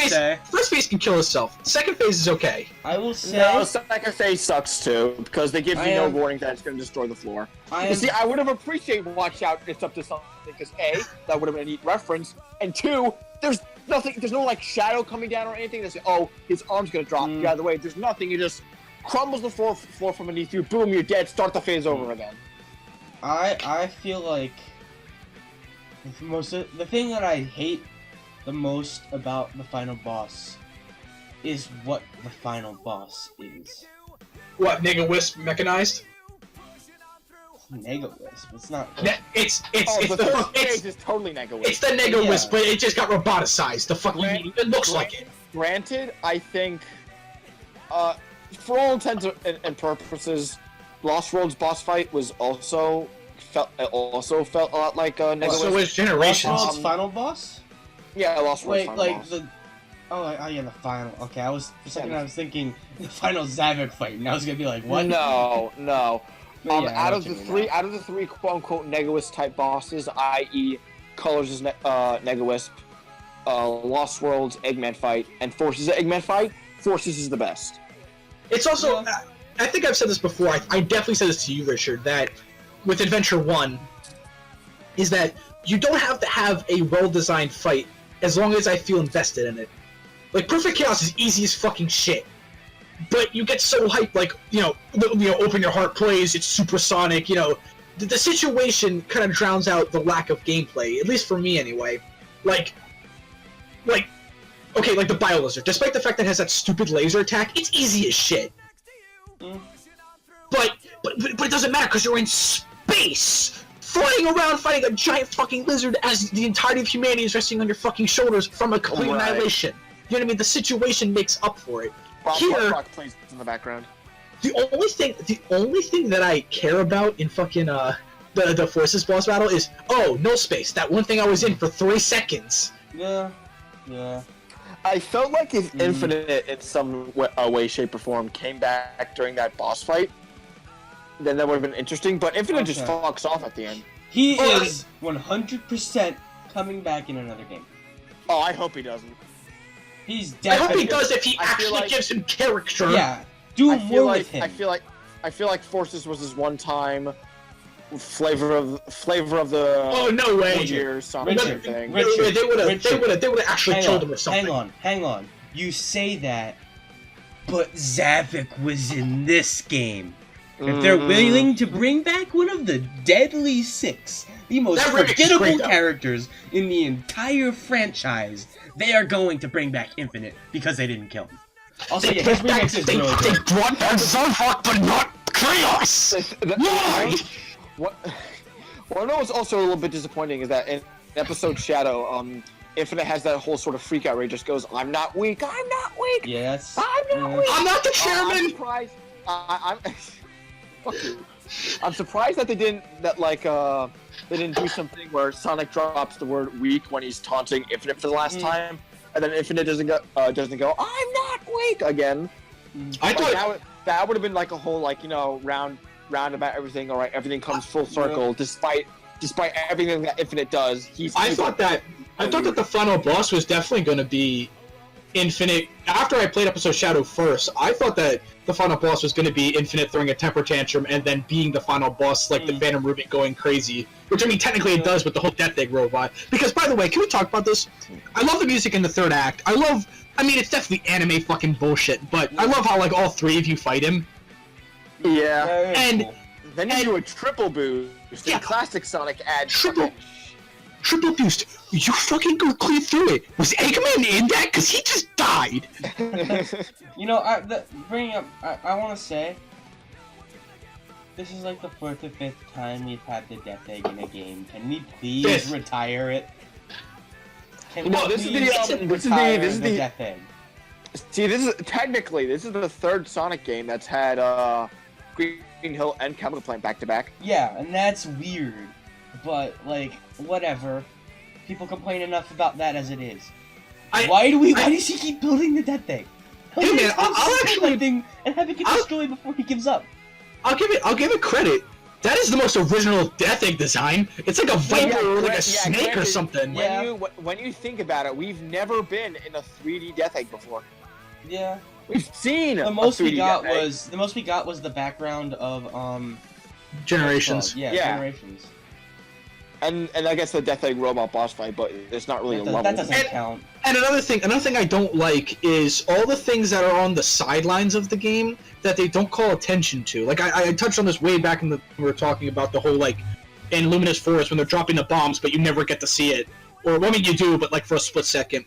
phase can kill itself. Second phase is okay. I will say, No, second phase sucks too because they give you no warning that it's going to destroy the floor. You see, I would have appreciated watch out, it's up to something because A, that would have been a neat reference, and two, there's nothing, there's no like shadow coming down or anything that's oh his arm's going to drop. Get out of the way. There's nothing. You just crumbles the floor from beneath you. Boom, you're dead. Start the phase over again. I feel like the thing that I hate the most about the final boss is what the final boss is. What, Nega Wisp mechanized? Nega Wisp. It's not. It's The the first phase is totally Nega Wisp. it's the Nega Yeah. Wisp, but it just got roboticized. The fucking it looks like it. Granted, I think, for all intents and purposes, Lost World's boss fight was also felt a lot like Nega So Wisp. is Generations. Lost World's final boss? Yeah, Lost World's Wait, final like boss. the. Oh yeah, the final. Okay, for a second I was thinking the final Zavok fight, and I was gonna be like, what? No. But yeah, I Out know of what the you mean three, now. out of the three quote unquote Nega Wisp type bosses, i.e., Colors' Nega Wisp, Lost World's Eggman fight, and Forces' Eggman fight, Forces is the best. It's also, I think I've said this before. I definitely said this to you, Richard. That with Adventure 1, is that you don't have to have a well-designed fight as long as I feel invested in it. Like Perfect Chaos is easy as fucking shit, but you get so hyped. Like Open Your Heart plays. It's supersonic. the situation kind of drowns out the lack of gameplay, at least for me anyway. Like, okay, like the Bio-Lizard. Despite the fact that it has that stupid laser attack, it's easy as shit. But it doesn't matter because you're in space, flying around fighting a giant fucking lizard as the entirety of humanity is resting on your fucking shoulders from a complete annihilation. You know what I mean? The situation makes up for it. Here, Rock plays in the background. the only thing that I care about in fucking the Forces boss battle is, oh, no space. That one thing I was in for 3 seconds. Yeah. I felt like if Infinite in some way, shape, or form came back during that boss fight, then that would have been interesting. But Infinite just fucks off at the end. He is 100% coming back in another game. Oh, I hope he doesn't. He's I definitely. hope he does if he actually gives him character. Yeah, do more with him. I feel like Forces was his one-time flavor of the. Oh no way! Sonic thing. Richard, they would have actually killed him or something. Hang on. You say that, but Zavik was in this game. If they're willing to bring back one of the Deadly Six, the most forgettable characters in the entire franchise, they are going to bring back Infinite because they didn't kill him. Also, yeah, his remix is really good. They brought back Zavok, but not Chaos! Why? What I know is also a little bit disappointing is that in episode Shadow, Infinite has that whole sort of freak out where he just goes, I'm not weak! Yes. I'm not weak! I'm not the chairman! I'm surprised. I'm fuck you. I'm surprised that they didn't do something where Sonic drops the word weak when he's taunting Infinite for the last time, and then Infinite doesn't go, I'm not weak again. I thought that would have been like a whole roundabout everything. All right, everything comes full circle despite everything that Infinite does. I thought that the final boss was definitely going to be Infinite. After I played episode Shadow first, I thought that the final boss was going to be Infinite throwing a temper tantrum and then being the final boss, like the Phantom Ruby going crazy. Which, I mean, technically it does with the whole Death Egg robot. Because, by the way, can we talk about this? I love the music in the third act. I mean, it's definitely anime fucking bullshit, but I love how, like, all three of you fight him. Yeah. And cool. Then you do a triple boost. Yeah. Classic Sonic adds Triple boost. You fucking go clear through it. Was Eggman in that? Because he just died. I want to say, this is like the 4th or 5th time we've had the Death Egg in a game. Can we please retire it? This is the Death Egg. See, this is the third Sonic game that's had Green Hill and Chemical Plant back to back. Yeah, and that's weird. But, like, whatever. People complain enough about that as it is. Why does he keep building the Death Egg? Hey man, I'll actually and have it get destroyed before he gives up. I'll give it credit. That is the most original Death Egg design. It's like a viper or like a snake or something. When you think about it, we've never been in a 3D Death Egg before. Yeah. We've seen the most we got was the background of Generations. Generations. And I guess the Death Egg robot boss fight, but it's not really a level. That doesn't count. And another thing I don't like is all the things that are on the sidelines of the game that they don't call attention to. Like I touched on this way back when we were talking about the whole like in Luminous Forest when they're dropping the bombs, but you never get to see it. Or I mean you do, but like for a split second.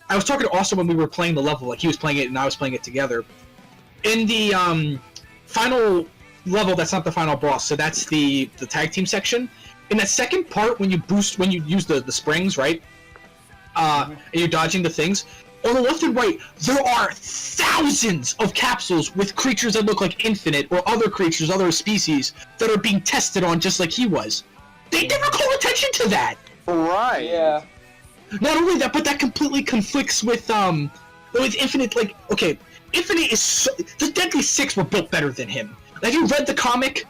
I was talking to Austin when we were playing the level, like he was playing it and I was playing it together. In the final level, that's not the final boss, so that's the tag team section. In that second part, when you use the springs, right? And you're dodging the things, on the left and right, there are thousands of capsules with creatures that look like Infinite or other creatures, other species, that are being tested on just like he was. They never call attention to that! Right. Yeah. Not only that, but that completely conflicts with Infinite, like, okay, Infinite is the Deadly Six were built better than him. Have you read the comic?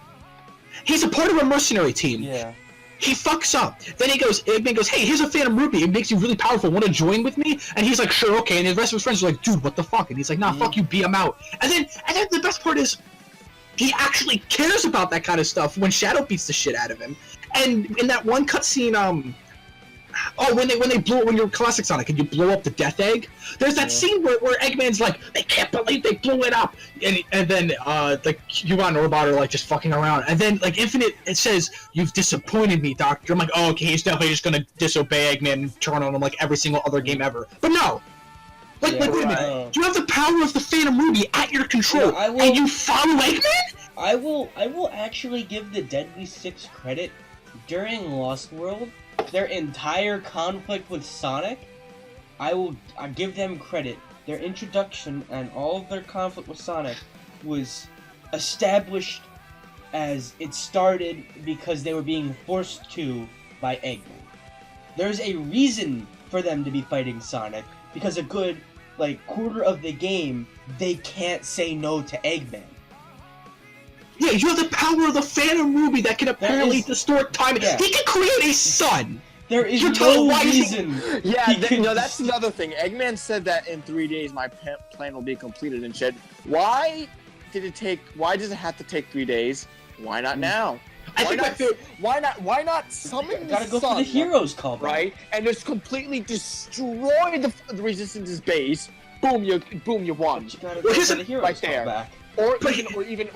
He's a part of a mercenary team. Yeah. He fucks up. Then Eggman goes, hey, here's a Phantom Ruby. It makes you really powerful. Want to join with me? And he's like, sure, okay. And the rest of his friends are like, dude, what the fuck? And he's like, nah, fuck you, beat him out. And then the best part is, he actually cares about that kind of stuff when Shadow beats the shit out of him. And in that one cutscene, Oh, when you're classic Sonic and you blow up the Death Egg, there's that scene where Eggman's like, they can't believe they blew it up, and then like Hugon and Robot are like just fucking around, and then like Infinite, it says, "You've disappointed me, Doctor." I'm like, oh, okay, he's definitely just gonna disobey Eggman and turn on him like every single other game ever. But no, wait a minute, you have the power of the Phantom Ruby at your control, and you follow Eggman? I will actually give the Deadly Six credit. During Lost World, their entire conflict with Sonic, I give them credit. Their introduction and all of their conflict with Sonic was established as it started because they were being forced to by Eggman. There's a reason for them to be fighting Sonic, because a good, like, quarter of the game, they can't say no to Eggman. Yeah, you have the power of the Phantom Ruby that can apparently distort time. Yeah. He can create a sun! There is no reason. Yeah, that's another thing. Eggman said that in 3 days my plan will be completed, and said, why does it have to take 3 days? Why not now? Why not summon the sun? Gotta go for the heroes call, right? And just completely destroy the Resistance's base. Boom, you won. But you gotta go for the heroes right there. Back. Or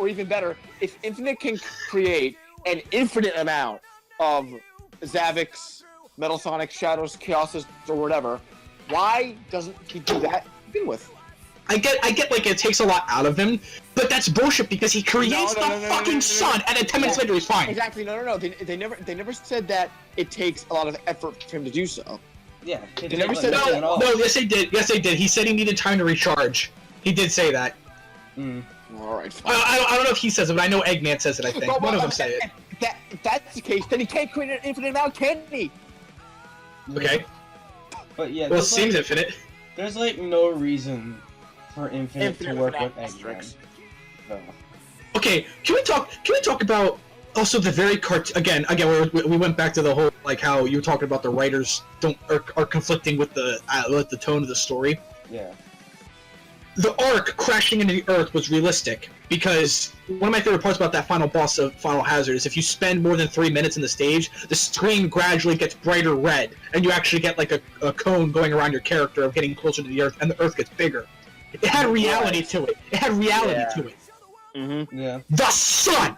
even better, if Infinite can create an infinite amount of Zavix, Metal Sonic, Shadows, Chaoses, or whatever, why doesn't he do that to begin with? I get like it takes a lot out of him, but that's bullshit because he creates the fucking sun and then 10 minutes later he's fine. Exactly, no. They never said that it takes a lot of effort for him to do so. Yeah. They never said that at all. No, yes they did. Yes they did. He said he needed time to recharge. He did say that. Alright, fine. I don't know if he says it, but I know Eggman says it, I think. One of them say it. If that's the case, then he can't create an infinite amount, can he? Okay. But yeah, well, it seems infinite. There's like no reason for Infinite to work with Eggman. No. Okay, can we talk about also the very again we went back to the whole like how you were talking about the writers are conflicting with the tone of the story. Yeah. The arc crashing into the Earth was realistic because one of my favorite parts about that final boss of Final Hazard is if you spend more than 3 minutes in the stage, the screen gradually gets brighter red, and you actually get like a cone going around your character of getting closer to the Earth, and the Earth gets bigger. It had reality to it. It had reality to it. Mm-hmm. Yeah. The sun!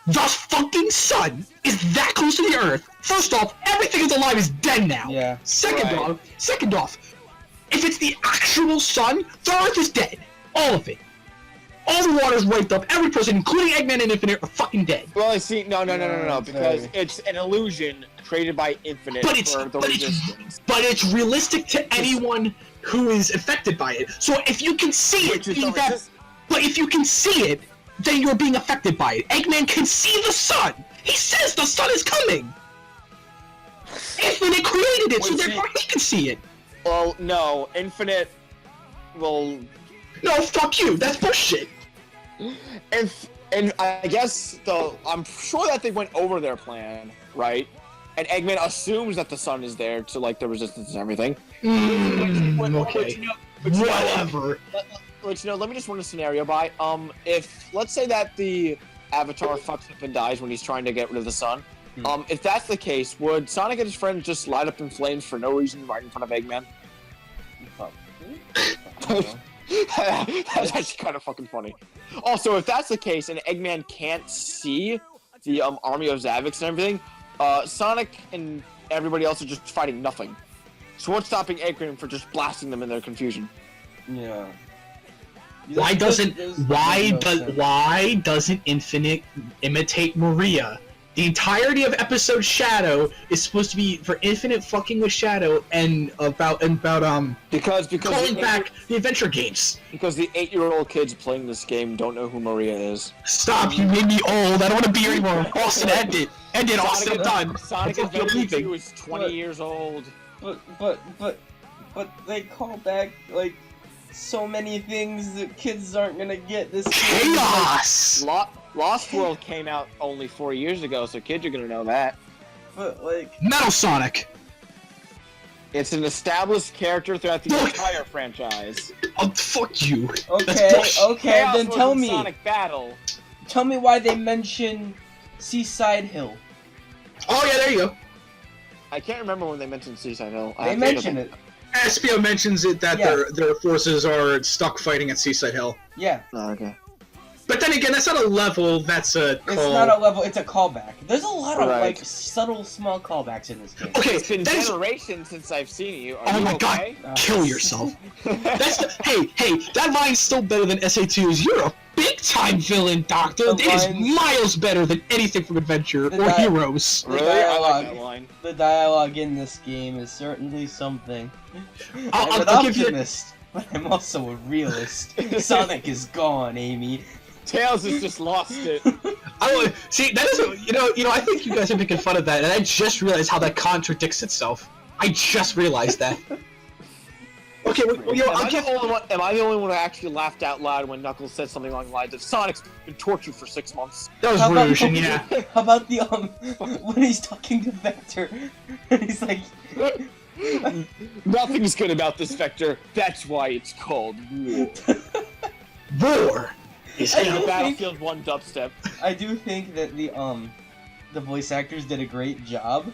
The fucking sun is that close to the Earth. First off, everything that's alive is dead now. Yeah. Second off, if it's the actual sun, the Earth is dead. All of it. All the water's wiped up. Every person, including Eggman and Infinite, are fucking dead. Well, I see. No, because it's an illusion created by Infinite for the Resistance. But it's realistic to anyone who is affected by it. So if you can see it, but if you can see it, then you're being affected by it. Eggman can see the sun. He says the sun is coming. Infinite created it, so therefore he can see it. Well, no, Infinite will... No, fuck you, that's bullshit! And I guess, I'm sure that they went over their plan, right? And Eggman assumes that the sun is there to, like, the Resistance and everything. Okay. Whatever. Let me just run a scenario by. If, let's say that the Avatar fucks up and dies when he's trying to get rid of the sun, if that's the case, would Sonic and his friends just light up in flames for no reason right in front of Eggman? That's actually kind of fucking funny. Also, if that's the case and Eggman can't see the army of Zavix and everything, Sonic and everybody else are just fighting nothing. So what's stopping Eggman from just blasting them in their confusion? Yeah. Why doesn't Infinite imitate Maria? The entirety of episode Shadow is supposed to be for Infinite fucking with Shadow and about because calling back the adventure games. Because the 8-year-old kids playing this game don't know who Maria is. Stop! You made me old. I don't want to be here anymore. Austin, end it. Austin, done. Sonic Adventure 2 is 20 years old. But they call back like so many things that kids aren't gonna get. This chaos. Lost World came out only 4 years ago, so kids are gonna know that. But like Metal Sonic. It's an established character throughout the entire franchise. Oh, fuck you. Okay, Chaos then tell me. Sonic Battle. Tell me why they mention Seaside Hill. Oh yeah, there you go. I can't remember when they mentioned Seaside Hill. They mentioned it. Espio mentions it that their forces are stuck fighting at Seaside Hill. Yeah. Oh, okay. But then again, that's not a level. That's a call. It's not a level. It's a callback. There's a lot of like subtle, small callbacks in this game. Okay, it's been generations since I've seen you. Are oh you my okay? god! Kill yourself. Hey, that line's still better than SA2's. You're a big-time villain, Doctor. It is miles better than anything from Adventure or Heroes. Really? I like that line. The dialogue in this game is certainly something. I'm an I'll give you. But I'm also a realist. Sonic is gone, Amy. Tails has just lost it. See, that is, I think you guys are making fun of that, and I just realized how that contradicts itself. I just realized that. Okay, am I the only one who actually laughed out loud when Knuckles said something along the lines of "Sonic's been tortured for 6 months"? That was Rouge, and yeah. How about the when he's talking to Vector, and he's like. Nothing's good about this Vector. That's why it's called War. War is the Battlefield 1 dubstep. I do think that the voice actors did a great job.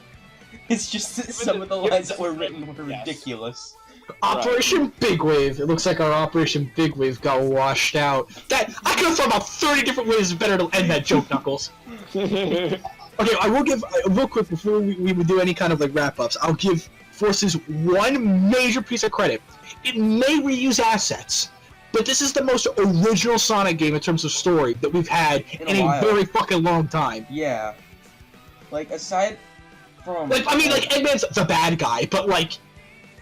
It's just that some of the lines that were written were ridiculous. Operation Big Wave. It looks like our Operation Big Wave got washed out. That I could have thought about 30 different ways better to end that joke, Knuckles. Okay, I will give real quick before we do any kind of like wrap-ups. I'll give Forces one major piece of credit. It may reuse assets, but this is the most original Sonic game in terms of story that we've had in a very fucking long time. Yeah. Like, aside from... Like, I mean, like, Eggman's the bad guy, but, like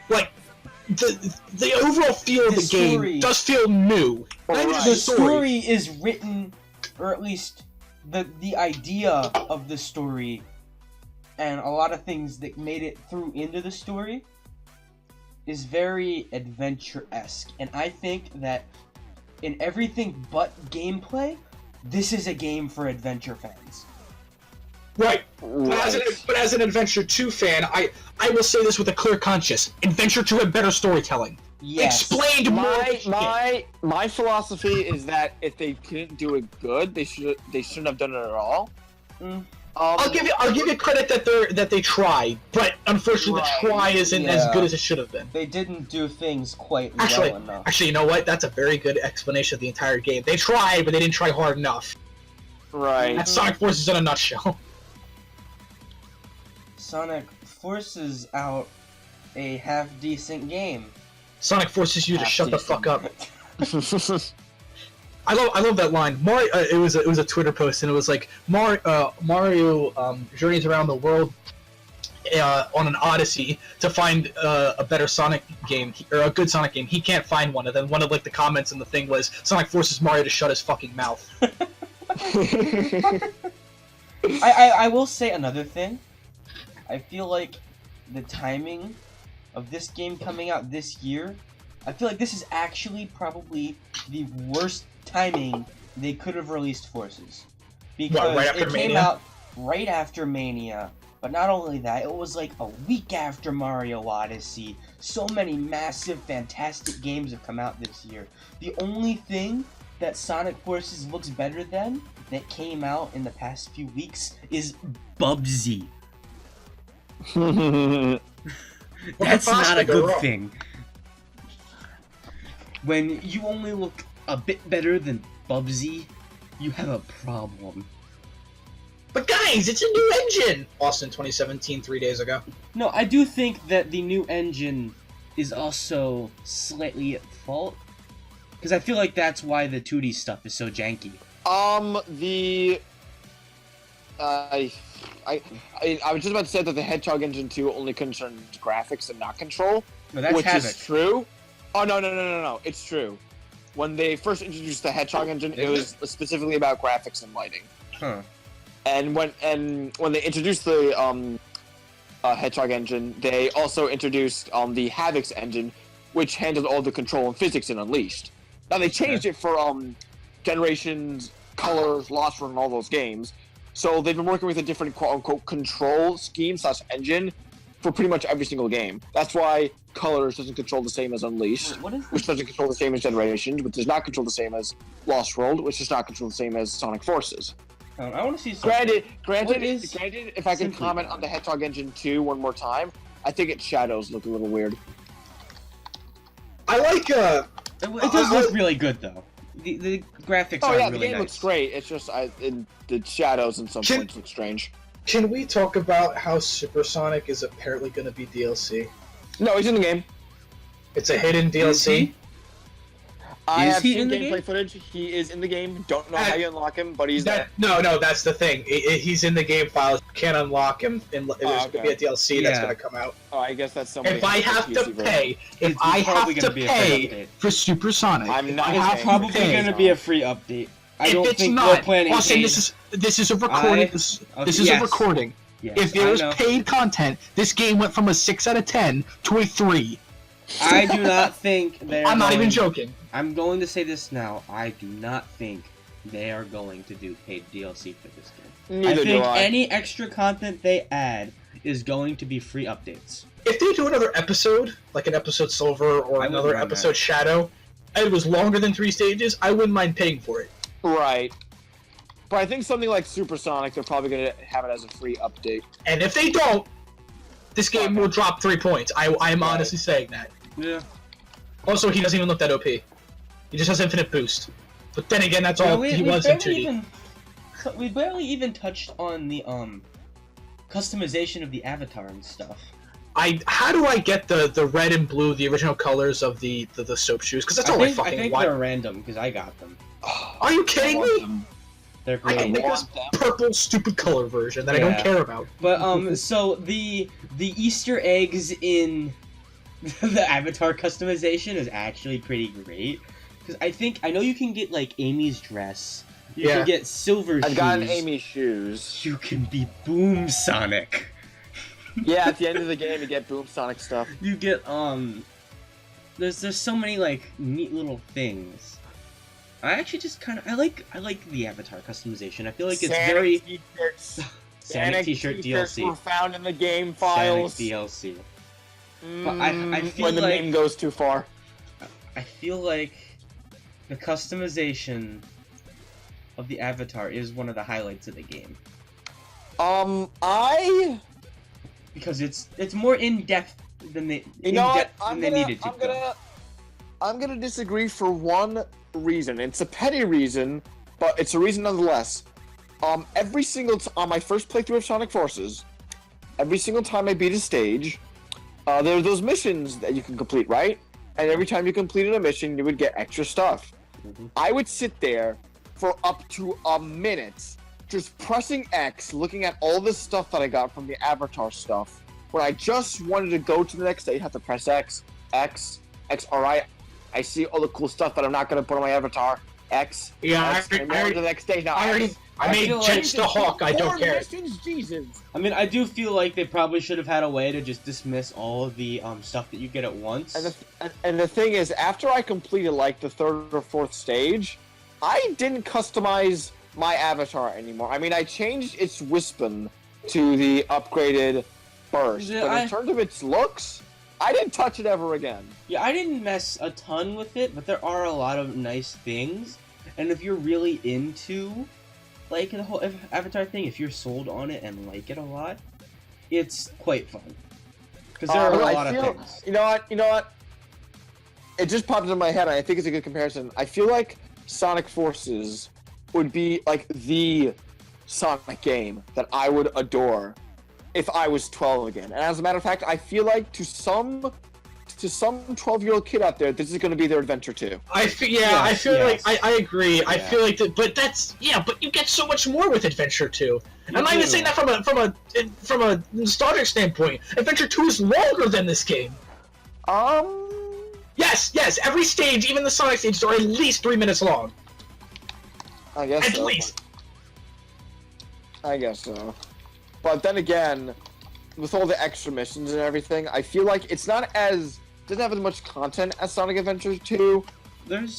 the overall feel of the game does feel new. The story is written, or at least the idea of the story and a lot of things that made it through into the story is very adventure-esque. And I think that in everything but gameplay, this is a game for adventure fans. Right. But as an Adventure 2 fan, I will say this with a clear conscience. Adventure 2 had better storytelling. Yes. Explained more. My philosophy is that if they couldn't do it good, they shouldn't have done it at all. I'll give you credit that they tried, but unfortunately the try isn't as good as it should have been. They didn't do things quite well enough. Actually, you know what? That's a very good explanation of the entire game. They tried, but they didn't try hard enough. Right. That's Sonic Forces in a nutshell. Sonic forces out a half-decent game. Sonic forces you to shut the fuck up. I love that line. Mario, it was a Twitter post, and it was like Mario journeys around the world on an odyssey to find a better Sonic game or a good Sonic game. He can't find one, and then one of like the comments in the thing was Sonic forces Mario to shut his fucking mouth. I will say another thing. I feel like the timing of this game coming out this year, I feel like this is actually probably the worst timing they could have released Forces. Because it came out right after Mania, but not only that, it was like a week after Mario Odyssey. So many massive, fantastic games have come out this year. The only thing that Sonic Forces looks better than that came out in the past few weeks is Bubsy. That's not a good thing. When you only look a bit better than Bubsy, you have a problem. But guys, it's a new engine! Austin 2017, 3 days ago. No, I do think that the new engine is also slightly at fault. Because I feel like that's why the 2D stuff is so janky. I was just about to say that the Hedgehog Engine 2 only concerns graphics and not control. No, that's which Havoc. Is true. Oh, no. It's true. When they first introduced the Hedgehog Engine, it was specifically about graphics and lighting. Huh. And when they introduced the Hedgehog Engine, they also introduced the Havoc's engine, which handled all the control and physics in Unleashed. Now they changed it for Generations, Colors, Lost World, and all those games. So they've been working with a different quote-unquote control scheme / engine for pretty much every single game. That's why Colors doesn't control the same as Unleashed, which doesn't control the same as Generations, which does not control the same as Lost World, which does not control the same as Sonic Forces. I want to see something. Granted, if I could comment on the Hedgehog Engine 2 one more time, I think its shadows look a little weird. I like It does look really good though. The graphics are really nice. The game looks great. It's just the shadows in some points look strange. Can we talk about how Supersonic is apparently going to be DLC? No, he's in the game. It's a hidden DLC. I have seen gameplay footage. He is in the game. Don't know how you unlock him, but he's there. No, that's the thing. He's in the game files. You can't unlock him, and there's going to be a DLC that's going to come out. Oh, I guess that's somebody. If I have to pay for Supersonic, I'm not. It's probably going to be a free update. I don't think we're planning. Also, this is a recording. This is a recording. Yes, if there was paid content, this game went from a 6 out of 10 to a 3. I do not think they're. I'm not even joking. I'm going to say this now. I do not think they are going to do paid DLC for this game. Neither do I. Any extra content they add is going to be free updates. If they do another episode, like an episode Silver or another episode Shadow, and it was longer than 3 stages, I wouldn't mind paying for it. Right. But I think something like Supersonic, they're probably going to have it as a free update. And if they don't, this game will drop 3 points. I am honestly saying that. Yeah. Also, he doesn't even look that OP. He just has infinite boost. But then again, that's all he was in 2D. We barely even touched on the customization of the avatar and stuff. How do I get the red and blue, the original colors of the soap shoes? Because that's all I fucking want. They're random because I got them. Are you kidding me? They're great. I can make this purple stupid color version that I don't care about. But so the Easter eggs in the avatar customization is actually pretty great. Because I know you can get like Amy's dress. You can get silver shoes. I've gotten Amy's shoes. You can be Boom Sonic. Yeah, at the end of the game you get Boom Sonic stuff. You get there's so many like neat little things. I actually just kind of I like the avatar customization. I feel like it's very Sonic T-shirt DLC were found in the game files. Sonic DLC. But I feel when the like meme goes too far. I feel like the customization of the avatar is one of the highlights of the game. Because it's more in depth than they needed to. I'm gonna disagree for one reason. It's a petty reason, but it's a reason nonetheless. Every single on my first playthrough of Sonic Forces, every single time I beat a stage, there are those missions that you can complete, right? And every time you completed a mission, you would get extra stuff. Mm-hmm. I would sit there for up to a minute, just pressing X, looking at all the stuff that I got from the avatar stuff. When I just wanted to go to the next stage, I have to press X, alright. I see all the cool stuff that I'm not going to put on my avatar. X. Yeah, X, I already to the next stage now. I made Jets the Hawk, I don't care. Jesus. I mean, I do feel like they probably should have had a way to just dismiss all of the stuff that you get at once. And the thing is, after I completed like the 3rd or 4th stage, I didn't customize my avatar anymore. I mean, I changed its Wispon to the upgraded Burst, but in terms of its looks, I didn't touch it ever again. Yeah, I didn't mess a ton with it, but there are a lot of nice things. And if you're really into like the whole avatar thing, if you're sold on it and like it a lot, it's quite fun. Because there are a lot of things. You know what? It just popped into my head, and I think it's a good comparison. I feel like Sonic Forces would be like the Sonic game that I would adore if I was 12 again. And as a matter of fact, I feel like to some 12-year-old kid out there, this is going to be their adventure too. I feel like I agree. Yeah. I feel like that, but but you get so much more with Adventure 2. I'm not even saying that from a nostalgic standpoint. Adventure 2 is longer than this game. Yes. Every stage, even the Sonic stages, are at least 3 minutes long. I guess at least. I guess so. But then again, with all the extra missions and everything, I feel like it's not doesn't have as much content as Sonic Adventure 2,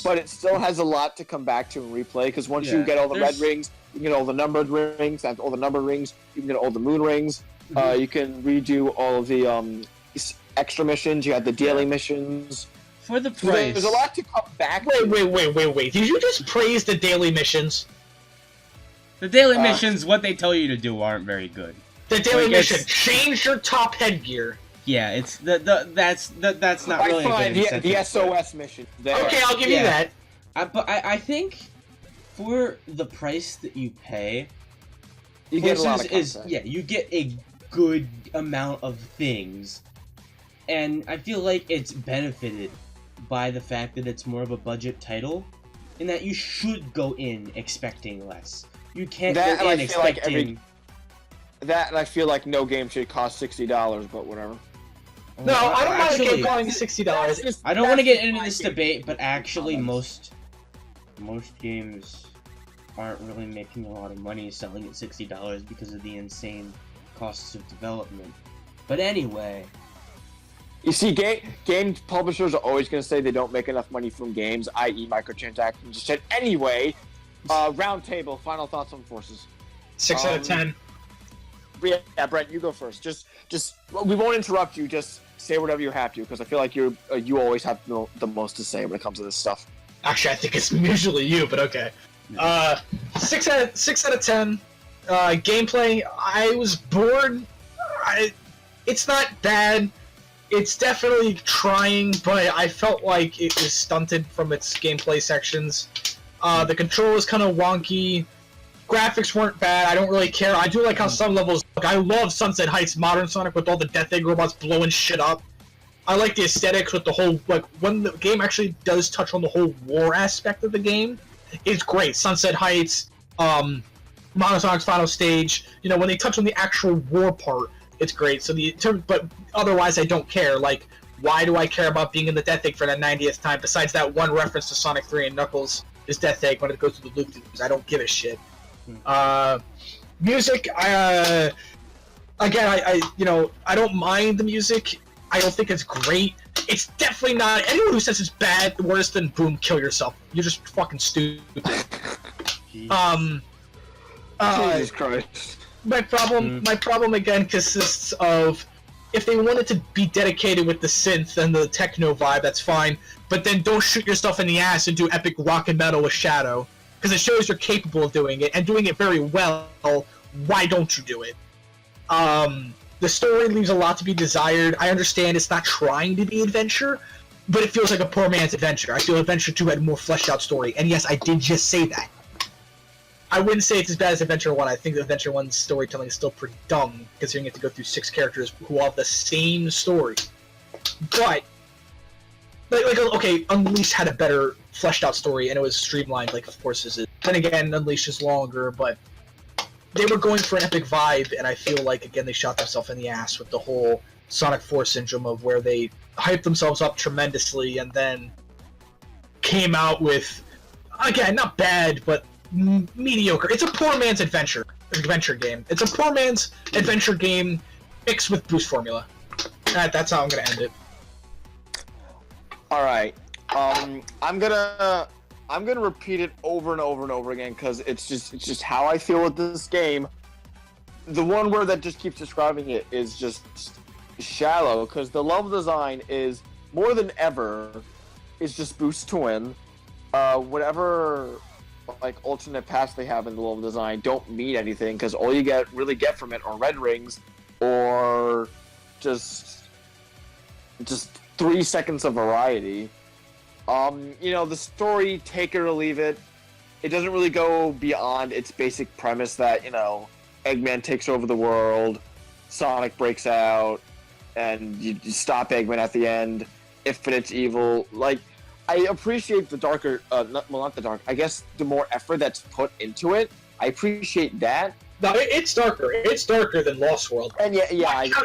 but it still has a lot to come back to and replay, because once you get all the red rings, you can get all the numbered rings, and all the numbered rings, you can get all the moon rings, you can redo all of the extra missions, you have the daily missions. For the price. There's a lot to come back Wait. Did you just praise the daily missions? The daily missions, what they tell you to do, aren't very good. The daily mission: change your top headgear. Yeah, it's that's not really a good incentive. The SOS mission. There. Okay, I'll give you that. But I think for the price that you pay, you get a lot of content. You get a good amount of things, and I feel like it's benefited by the fact that it's more of a budget title, in that you should go in expecting less. You can't go in expecting. That, and I feel like no game should cost $60, but whatever. No, I don't mind a game costing $60. I don't want to get into this debate, but actually most games aren't really making a lot of money selling at $60 because of the insane costs of development. But anyway... You see, game publishers are always going to say they don't make enough money from games, i.e. microtransactions. Just said, anyway, round table, final thoughts on Forces. 6 out of 10. Yeah, Brent, you go first. Just we won't interrupt you. Just say whatever you have to, because I feel like you always have the most to say when it comes to this stuff. Actually, I think it's usually you, but okay. 6 out of 10. Gameplay, I was bored. It's not bad. It's definitely trying, but I felt like it was stunted from its gameplay sections. The control was kind of wonky. Graphics weren't bad. I don't really care. I do like how some levels look. I love Sunset Heights Modern Sonic with all the Death Egg robots blowing shit up. I like the aesthetics with the whole, like, when the game actually does touch on the whole war aspect of the game, it's great. Sunset Heights, Modern Sonic's final stage, you know, when they touch on the actual war part, it's great. So but otherwise I don't care. Like, why do I care about being in the Death Egg for the 90th time, besides that one reference to Sonic 3 and Knuckles is Death Egg when it goes to the loop-de-loops? I don't give a shit. Music, I don't mind the music. I don't think it's great. It's definitely not. Anyone who says it's bad, worse than Boom, kill yourself. You're just fucking stupid. Jesus Christ. My problem again consists of, if they wanted to be dedicated with the synth and the techno vibe, that's fine. But then don't shoot yourself in the ass and do epic rock and metal with Shadow, because it shows you're capable of doing it and doing it very well. Why don't you do it? The story leaves a lot to be desired. I understand it's not trying to be adventure, but it feels like a poor man's adventure. I feel Adventure 2 had a more fleshed out story, and yes, I did just say that. I wouldn't say it's as bad as Adventure 1. I think Adventure 1's storytelling is still pretty dumb, considering you have to go through 6 characters who all have the same story. But, okay, Unleashed had a better fleshed out story, and it was streamlined, like, of course, is it. Then again, Unleashed is longer, but they were going for an epic vibe, and I feel like, again, they shot themselves in the ass with the whole Sonic 4 syndrome of where they hyped themselves up tremendously and then came out with, again, not bad, but mediocre. It's a poor man's adventure game. It's a poor man's adventure game mixed with boost formula. That's how I'm gonna end it. All right. I'm gonna repeat it over and over and over again, because it's just how I feel with this game. The one word that just keeps describing it is just shallow, because the level design is more than ever is just boost to win. Whatever like alternate paths they have in the level design don't mean anything, because all you really get from it are red rings or just 3 seconds of variety. The story, take it or leave it. It doesn't really go beyond its basic premise that, Eggman takes over the world, Sonic breaks out, and you stop Eggman at the end. Infinite's evil. Like, I appreciate the darker, not the dark, I guess the more effort that's put into it. I appreciate that. No, it's darker. It's darker than Lost World. And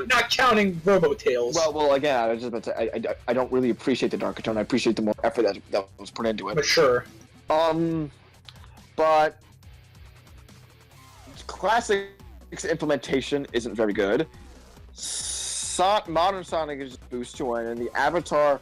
not counting Robo Tales. Well, again, I was just about to say, I don't really appreciate the darker tone. I appreciate the more effort that was put into it. But sure. But Classic's implementation isn't very good. Modern Sonic is just boost to win, and the Avatar,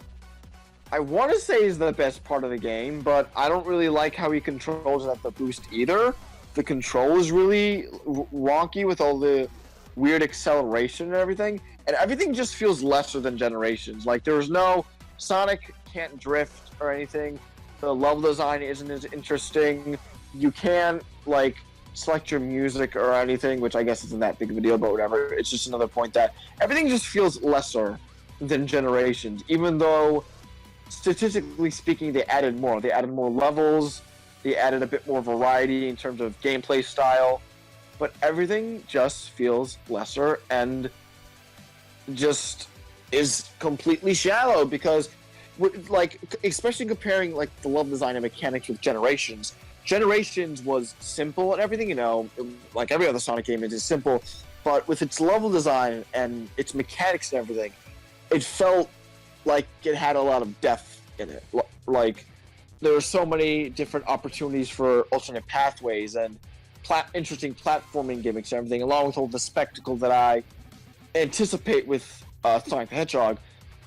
I want to say, is the best part of the game, but I don't really like how he controls it at the boost either. The control is really wonky with all the weird acceleration and everything just feels lesser than Generations. Like, there's no Sonic can't drift or anything. The level design isn't as interesting. You can't select your music or anything, which I guess isn't that big of a deal, but whatever. It's just another point that everything just feels lesser than Generations, even though statistically speaking, they added more. They added more levels. They added a bit more variety in terms of gameplay style, but everything just feels lesser and just is completely shallow because, like, especially comparing like the level design and mechanics with Generations. Generations was simple and everything, you know, like every other Sonic game, it is simple, but with its level design and its mechanics and everything, it felt like it had a lot of depth in it. Like, there were so many different opportunities for alternate pathways and interesting platforming gimmicks and everything, along with all the spectacle that I anticipate with Sonic the Hedgehog.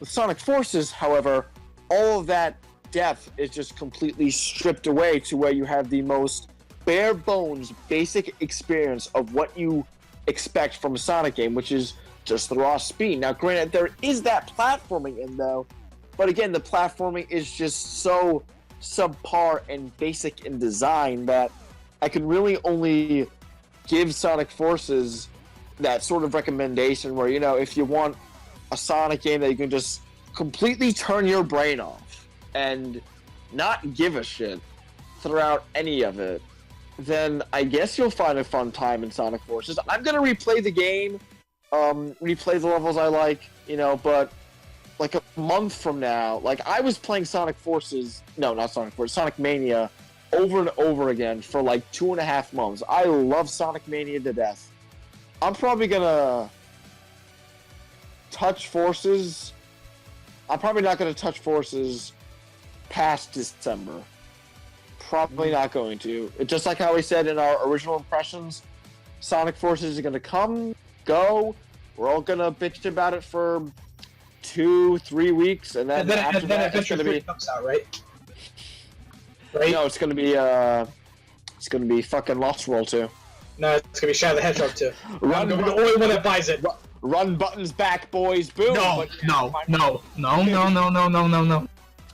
With Sonic Forces, however, all of that depth is just completely stripped away to where you have the most bare bones, basic experience of what you expect from a Sonic game, which is just the raw speed. Now, granted, there is that platforming in though, but again, the platforming is just so subpar and basic in design that I can really only give Sonic Forces that sort of recommendation where, you know, if you want a Sonic game that you can just completely turn your brain off and not give a shit throughout any of it, then I guess you'll find a fun time in Sonic Forces. I'm going to replay the game, replay the levels I like, you know, but like a month from now, like I was playing Sonic Forces, no, not Sonic Forces, Sonic Mania over and over again for like 2.5 months. I love Sonic Mania to death. I'm probably gonna touch Forces. I'm probably not gonna touch Forces past December. Probably not going to. It's just like how we said in our original impressions, Sonic Forces is gonna come, go. We're all gonna bitch about it for 2-3 weeks, and then after that, it's gonna be comes out, right? Right? No, it's gonna be fucking Lost World 2. No, it's gonna be Shadow the Hedgehog 2. I'm Run, gonna be the only one that buys it. Run buttons back, boys. Boom. No.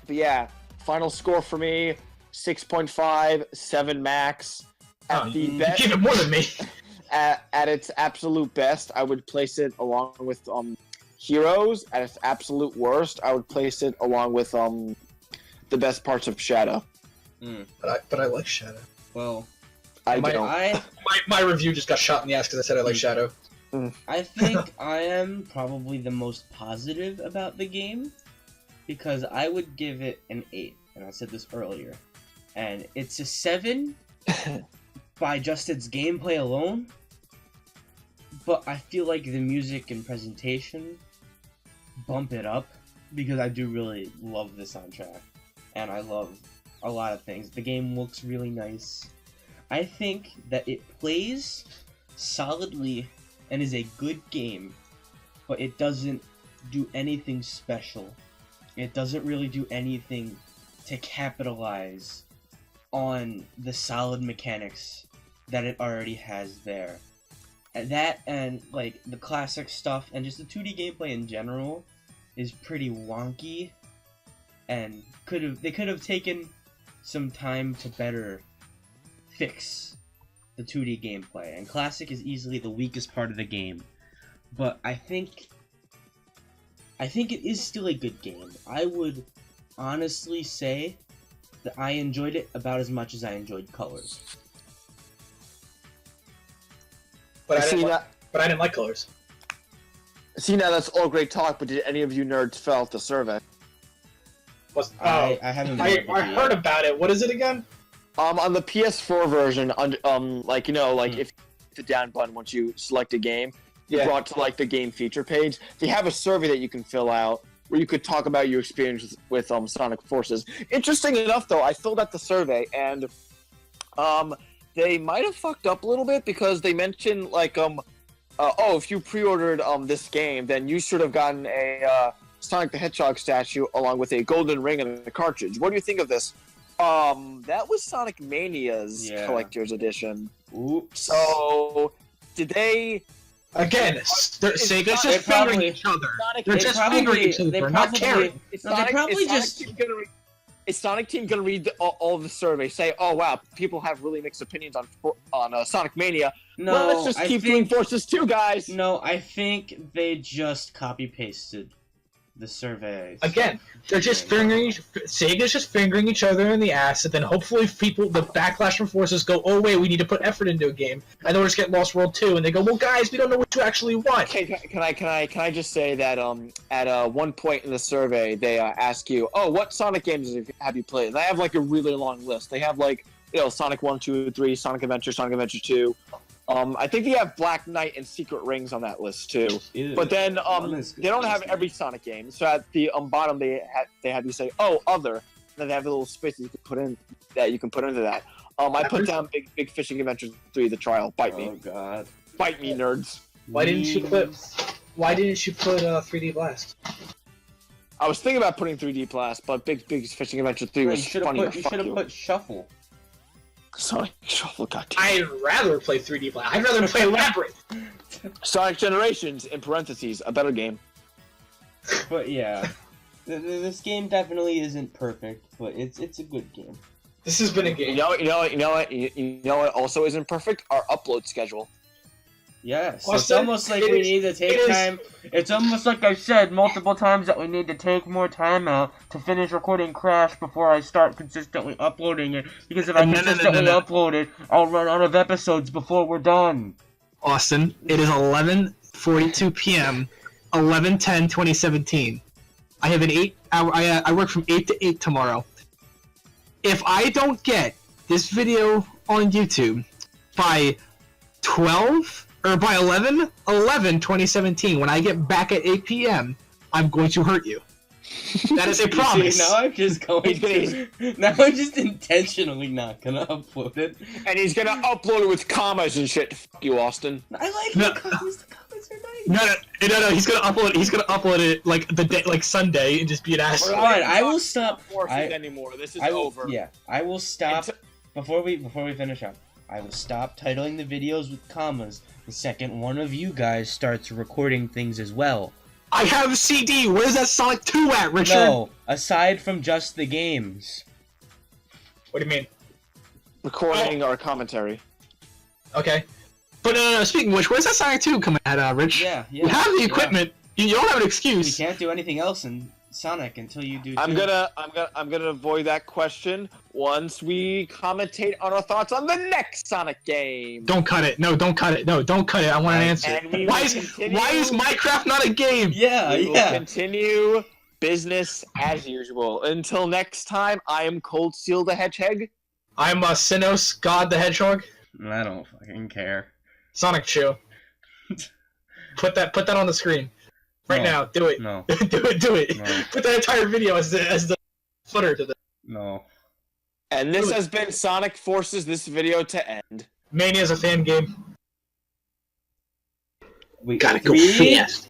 But yeah, final score for me: 6.5, 7 max. At the best, you give it more than me. At its absolute best, I would place it along with Heroes. At its absolute worst, I would place it along with the best parts of Shadow. But I like Shadow. Well, my review just got shot in the ass because I said I like Shadow. I think I am probably the most positive about the game because I would give it an 8, and I said this earlier. And it's a 7 by just its gameplay alone, but I feel like the music and presentation bump it up because I do really love the soundtrack, and I love a lot of things. The game looks really nice. I think that it plays solidly and is a good game, but it doesn't do anything special. It doesn't really do anything to capitalize on the solid mechanics that it already has there. And that and like the classic stuff and just the 2D gameplay in general is pretty wonky, and they could have taken some time to better fix the 2D gameplay. And classic is easily the weakest part of the game, but I think it is still a good game. I would honestly say that I enjoyed it about as much as I enjoyed Colors. But I didn't like Colors. See, now that's all great talk, but did any of you nerds fill out the survey? I haven't. I heard about it. What is it again? On the PS4 version, like, you know, like if the down button once you select a game, you're brought to like the game feature page. They have a survey that you can fill out where you could talk about your experience with Sonic Forces. Interesting enough, though, I filled out the survey and they might have fucked up a little bit because they mentioned like if you pre-ordered this game, then you should have gotten a Sonic the Hedgehog statue along with a golden ring and a cartridge. What do you think of this? That was Sonic Mania's collector's edition. Oops. So, did they... Again, Sega's just fingering each other. They're just fingering each other. They're not caring. They probably just... is Sonic Team gonna read all of the surveys? Say, oh wow, people have really mixed opinions on Sonic Mania. No, well, let's just keep doing Forces 2, guys. No, I think they just copy pasted the surveys. Again, they're just Sega's just fingering each other in the ass, and then hopefully the backlash from Forces go, oh wait, we need to put effort into a game. And then we'll just get Lost World 2, and they go, well guys, we don't know what you actually want. Okay, can I just say that at one point in the survey they ask you, oh, what Sonic games have you played? And they have like a really long list. They have like, Sonic 1, 2, 3, Sonic Adventure 2. I think they have Black Knight and Secret Rings on that list too. Ew. But then they don't have every Sonic game. So at the bottom they have you say, oh, other. And then they have a little space that you can put into that. I put down Big Fishing Adventure 3: The Trial. Bite me. Oh god. Bite me, nerds. Why didn't you put 3D Blast? I was thinking about putting 3D Blast, but Big Fishing Adventure 3 was funny. You should have put Shuffle. Sonic Shuffle, goddamn. I'd rather play 3D Blast. I'd rather play Labyrinth. Sonic Generations, in parentheses, a better game. But yeah, this game definitely isn't perfect, but it's a good game. This has been a game. You know what also isn't perfect? Our upload schedule. Yes, Austin, it's almost like we need to take time. It's almost like I've said multiple times that we need to take more time out to finish recording Crash before I start consistently uploading it. Because if I consistently upload it, I'll run out of episodes before we're done. Austin, it is 11:42 p.m. 11/10/2017. I have an 8-hour. I work from 8 to 8 tomorrow. If I don't get this video on YouTube by 12 or by 11/11/2017, when I get back at 8 p.m., I'm going to hurt you. That is a promise. See, now I'm just now I'm just intentionally not gonna upload it. And he's gonna upload it with commas and shit. Fuck you, Austin. I like the commas. The commas are nice. No. He's gonna upload it like the day, like Sunday, and just be an asshole. Alright, I will stop. Anymore. This is over. Yeah, I will stop before we finish up. I will stop titling the videos with commas the second one of you guys starts recording things as well. I have a CD. Where's that Sonic 2 at, Richard? No, aside from just the games. What do you mean? Recording our commentary. Okay. But no. Speaking of which, where's that Sonic 2 coming at, Rich? Yeah. You have the equipment. You don't have an excuse. You can't do anything else in Sonic until you do. I'm gonna avoid that question once we commentate on our thoughts on the next Sonic game. Don't cut it. No, don't cut it. No, don't cut it. I want an answer. Why is Minecraft not a game? Yeah, we will continue business as usual. Until next time, I am Cold Steel the Hedgehog. I'm Sinos, God the Hedgehog. I don't fucking care. Sonic Chew. Put that on the screen. Right now, do it. No. do it. No. Put that entire video as the footer to the. No. And this has been Sonic Forces this video to end. Mania's a fan game. We gotta go fast.